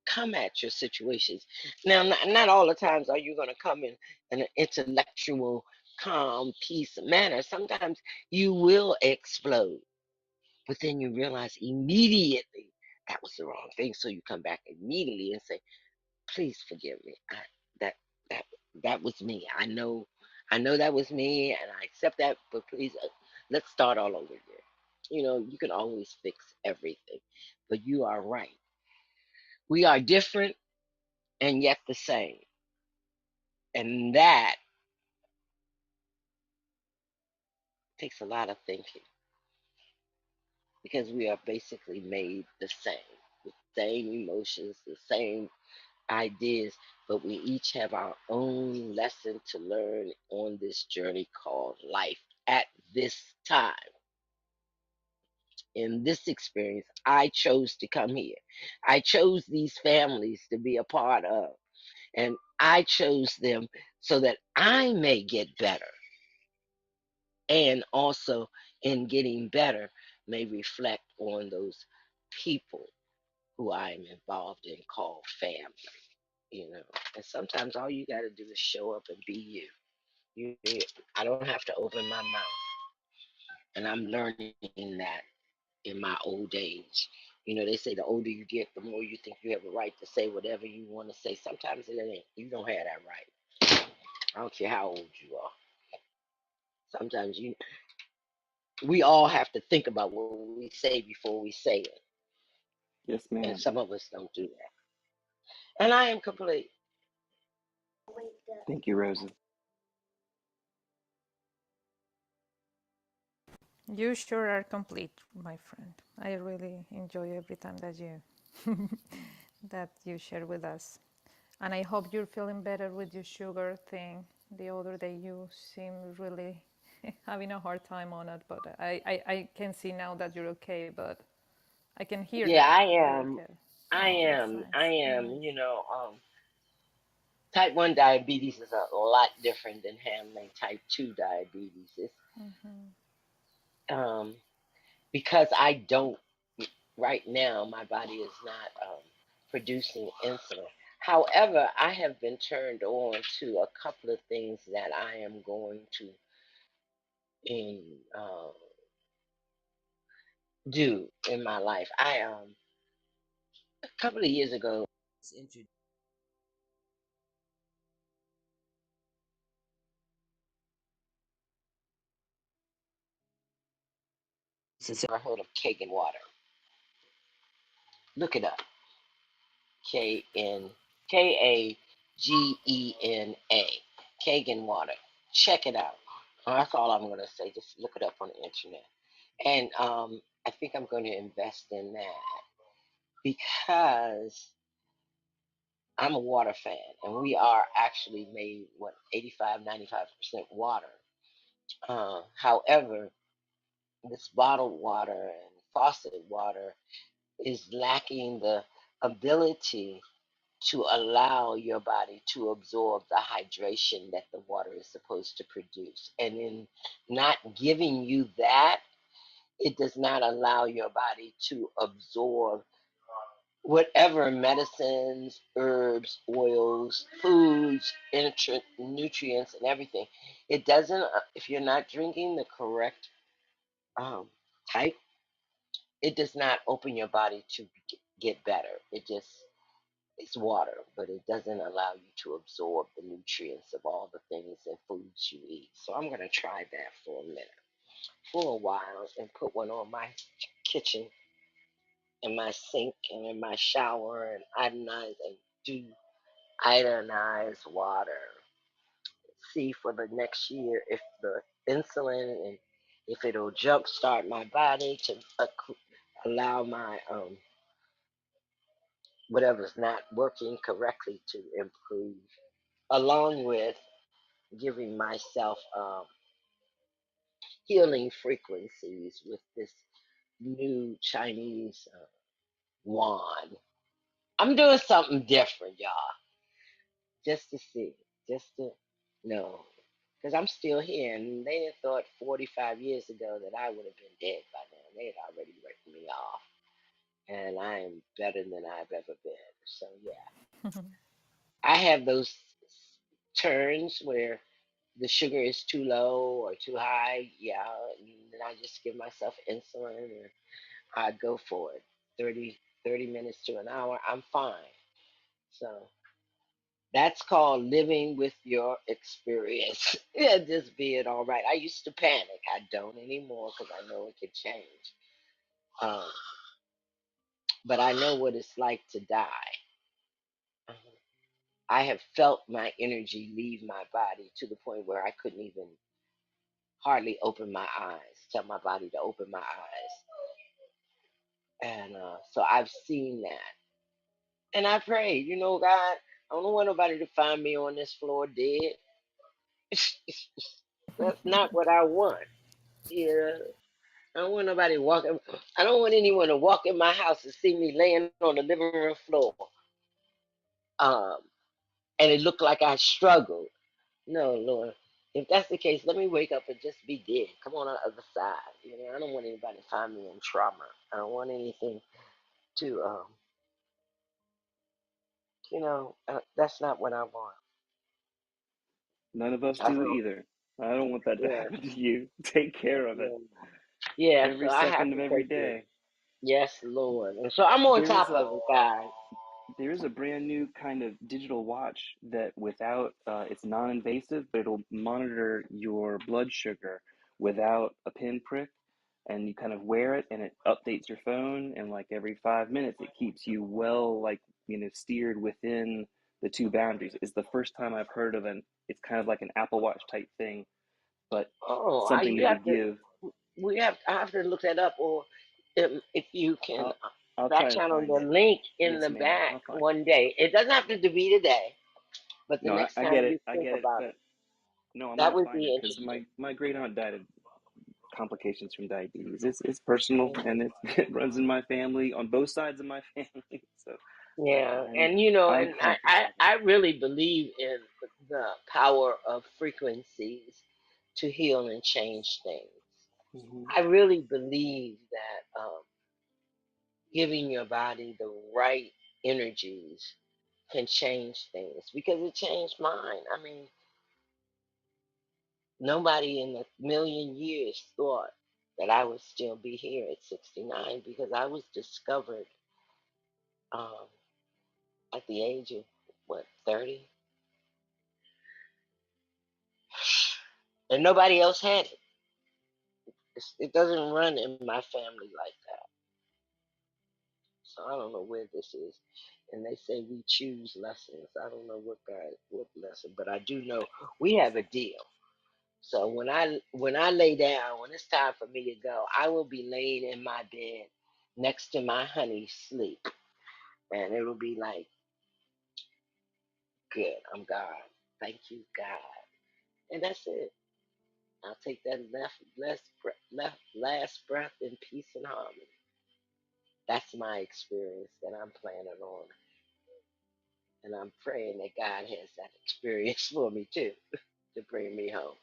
come at your situations. Now, not all the times are you going to come in an intellectual, calm, peace manner. Sometimes you will explode, but then you realize immediately that was the wrong thing. So you come back immediately and say, "Please forgive me. That that that was me. I know that was me, and I accept that. But please, let's start all over again." You can always fix everything, but you are right. We are different and yet the same. And that takes a lot of thinking because we are basically made the same, with the same emotions, the same ideas, but we each have our own lesson to learn on this journey called life at this time. in this experience, I chose to come here. I chose these families to be a part of, and I chose them so that I may get better, and also in getting better may reflect on those people who I am involved in called family. You know, and sometimes all you got to do is show up and be you. I don't have to open my mouth, and I'm learning that in my old age. You know, they say the older you get, the more you think you have a right to say whatever you want to say. Sometimes it ain't. You don't have that right. I don't care how old you are. Sometimes we all have to think about what we say before we say it. Yes, And ma'am. some of us don't do that. And I am complete. Thank you, Rosa. You sure are complete, my friend. I really enjoy every time that you that you share with us. And I hope you're feeling better with your sugar thing. The other day you seem really having a hard time on it, but I can see now that you're okay, but I can hear Yeah, that I you're am. okay. I Oh, that's am. I nice. am. Nice. Type 1 diabetes is a lot different than handling type 2 diabetes. It's, um, because I don't, right now, my body is not producing insulin. However, I have been turned on to a couple of things that I am going to in, do in my life. A couple of years ago, was introduced to I heard of Kagan water. Look it up. Kagena. Kagan water. Check it out. That's all I'm gonna say. Just look it up on the internet. And I think I'm going to invest in that because I'm a water fan, and we are actually made 85, 95% water. However, this bottled water and faucet water is lacking the ability to allow your body to absorb the hydration that the water is supposed to produce. And in not giving you that, it does not allow your body to absorb whatever medicines, herbs, oils, foods, nutrients, and everything. It doesn't, if you're not drinking the correct um, type, it does not open your body to get better. It just, it's water, but it doesn't allow you to absorb the nutrients of all the things and foods you eat. So I'm going to try that for a minute, for a while, and put one on my kitchen, in my sink, and in my shower, and do ionized water. See for the next year if the insulin and if it'll jumpstart my body to allow my whatever's not working correctly to improve, along with giving myself healing frequencies with this new Chinese wand. I'm doing something different, y'all, just to see, just to know. Because I'm still here, and they had thought 45 years ago that I would have been dead by now. They had already written me off, and I am better than I've ever been. So, yeah, I have those turns where the sugar is too low or too high, yeah, and then I just give myself insulin and I go for it. 30 minutes to an hour, I'm fine. So that's called living with your experience. Yeah, just being all right. I used to panic. I don't anymore because I know it could change. Um, but I know what it's like to die. I have felt my energy leave my body to the point where I couldn't even hardly open my eyes, tell my body to open my eyes. And so I've seen that. And I prayed, God, I don't want nobody to find me on this floor dead. That's not what I want. Yeah. I don't want nobody walking. I don't want anyone to walk in my house and see me laying on the living room floor. Um, and it looked like I struggled. No, Lord. If that's the case, let me wake up and just be dead. Come on the other side. You know, I don't want anybody to find me in trauma. I don't want anything to, that's not what I want. None of us I do don't, either. I don't want that to yeah, happen to you. Take care of it yeah. Yeah, so every I have second of to every take care. day. Yes, Lord. And so I'm on There is top a of it, guys. there is a brand new kind of digital watch that without it's non-invasive, but it'll monitor your blood sugar without a pinprick, and you kind of wear it and it updates your phone, and like every 5 minutes it keeps you well, like, steered within the two boundaries. It's the first time I've heard of it's kind of like an Apple Watch type thing, but Oh, something you that have would to. give. I have to look that up, or if you can I'll back try to channel find the it. link in Yes, the ma'am. back I'll find it. one day. It doesn't have to be today, but the No, next I time get it. you I think get it. about But it, no, I'm that gonna would find it be because interesting. my great aunt died of complications from diabetes. It's personal, and it runs in my family on both sides of my family. So Yeah, I'm and I'm and I, conscious I of it. I really believe in the power of frequencies to heal and change things. Hmm. I really believe that giving your body the right energies can change things because it changed mine. I mean, nobody in a million years thought that I would still be here at 69 because I was discovered um, at the age of what, 30, and nobody else had it. It doesn't run in my family like that. So I don't know where this is. And they say we choose lessons. I don't know what lesson, but I do know we have a deal. So when I lay down, when it's time for me to go, I will be laying in my bed next to my honey sleep. And it'll be like, good, I'm God. Thank you, God. And that's it. I'll take that last breath in peace and harmony. That's my experience that I'm planning on. And I'm praying that God has that experience for me too, to bring me home.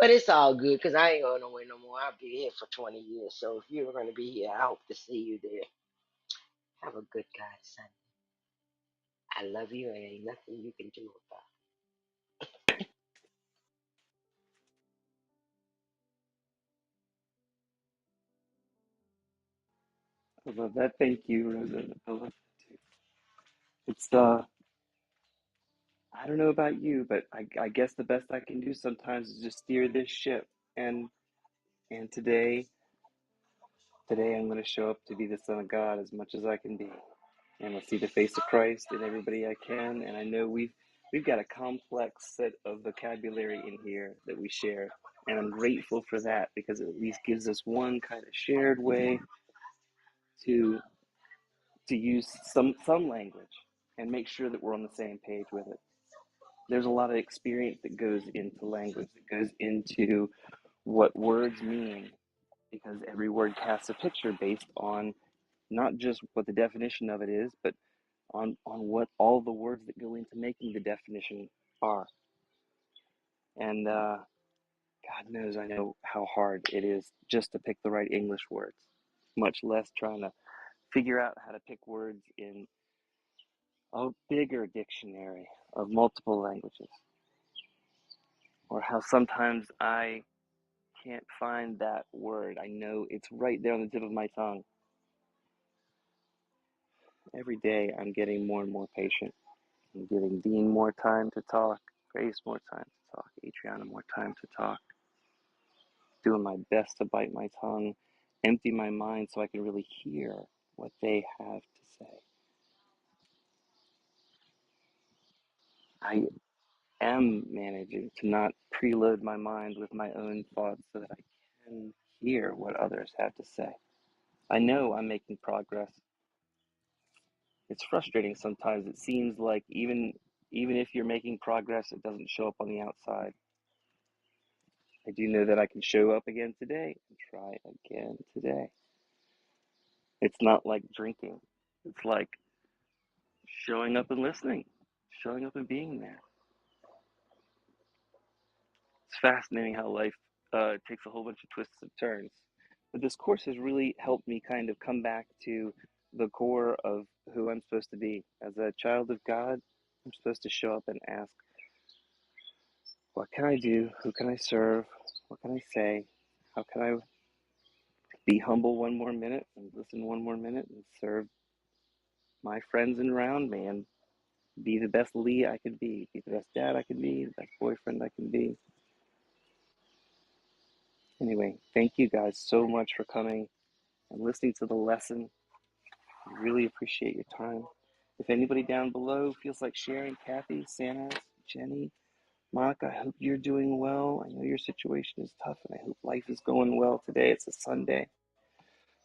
But it's all good because I ain't going nowhere no more. I'll be here for 20 years. So if you're going to be here, I hope to see you there. Have a good God, son. I love you and ain't nothing you can do about I love that. Thank you, Rosa. I love that too. It's I don't know about you, but I guess the best I can do sometimes is just steer this ship. And and today I'm going to show up to be the son of God as much as I can be, and I'll see the face of Christ in everybody I can. And I know we've got a complex set of vocabulary in here that we share, and I'm grateful for that because it at least gives us one kind of shared way to use some language and make sure that we're on the same page with it. There's a lot of experience that goes into language, that goes into what words mean, because every word casts a picture based on not just what the definition of it is, but on what all the words that go into making the definition are. And God knows I know how hard it is just to pick the right English words, much less trying to figure out how to pick words in a bigger dictionary of multiple languages, or how sometimes I can't find that word. I know it's right there on the tip of my tongue. Every day I'm getting more and more patient. I'm giving Dean more time to talk, Grace more time to talk, Adriana more time to talk, doing my best to bite my tongue, empty my mind so I can really hear what they have to say. I am managing to not preload my mind with my own thoughts so that I can hear what others have to say. I know I'm making progress. It's frustrating sometimes. It seems like even if you're making progress, it doesn't show up on the outside. I do know that I can show up again today and try again today. It's not like drinking. It's like showing up and listening, showing up and being there. It's fascinating how life takes a whole bunch of twists and turns. But this course has really helped me kind of come back to the core of who I'm supposed to be. As a child of God, I'm supposed to show up and ask, what can I do? Who can I serve? What can I say? How can I be humble one more minute and listen one more minute and serve my friends around me and be the best Lee I can be the best dad I can be, the best boyfriend I can be. Anyway, thank you guys so much for coming and listening to the lesson. I really appreciate your time. If anybody down below feels like sharing, Kathy, Santa, Jenny, Monica, I hope you're doing well. I know your situation is tough, and I hope life is going well today. It's a Sunday.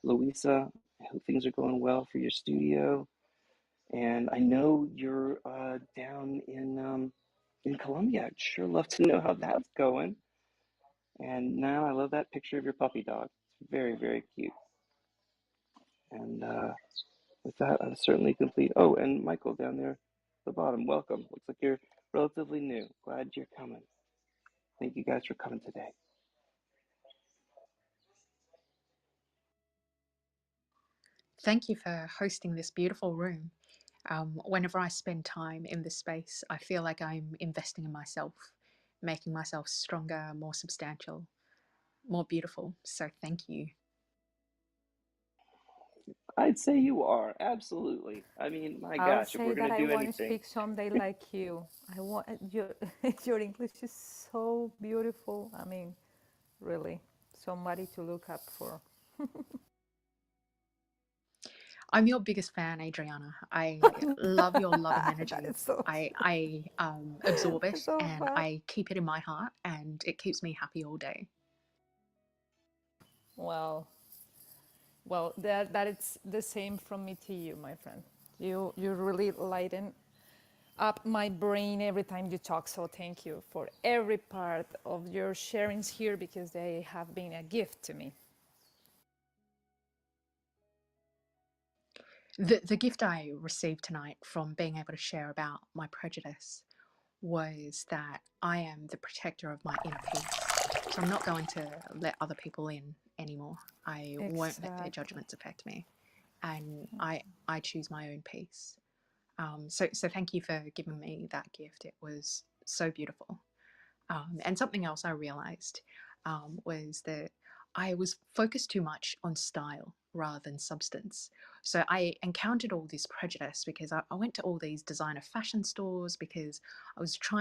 Louisa, I hope things are going well for your studio. And I know you're down in Colombia. I'd sure love to know how that's going. And now I love that picture of your puppy dog. It's very, very cute. And with that, I'm certainly complete. Oh, and Michael down there at the bottom, welcome. Looks like you're relatively new. Glad you're coming. Thank you guys for coming today. Thank you for hosting this beautiful room. Whenever I spend time in this space, I feel like I'm investing in myself, making myself stronger, more substantial, more beautiful. So thank you. I'd say you are, absolutely. I mean, my I'll gosh, if we're say going that to I do want to anything. speak someday like you. I want your your English is so beautiful. I mean, really, somebody to look up for. I'm your biggest fan, Adriana. I love your loving That energy. is so I absorb it so and fun. I keep it in my heart, and it keeps me happy all day. Well, well, that it's the same from me to you, my friend. You really lighten up my brain every time you talk. So thank you for every part of your sharings here because they have been a gift to me. The gift I received tonight from being able to share about my prejudice was that I am the protector of my inner peace. So I'm not going to let other people in anymore. I won't let their Exactly. judgments affect me, and I choose my own peace. So thank you for giving me that gift. It was so beautiful. And something else I realized was that I was focused too much on style rather than substance. So I encountered all this prejudice because I went to all these designer fashion stores because I was trying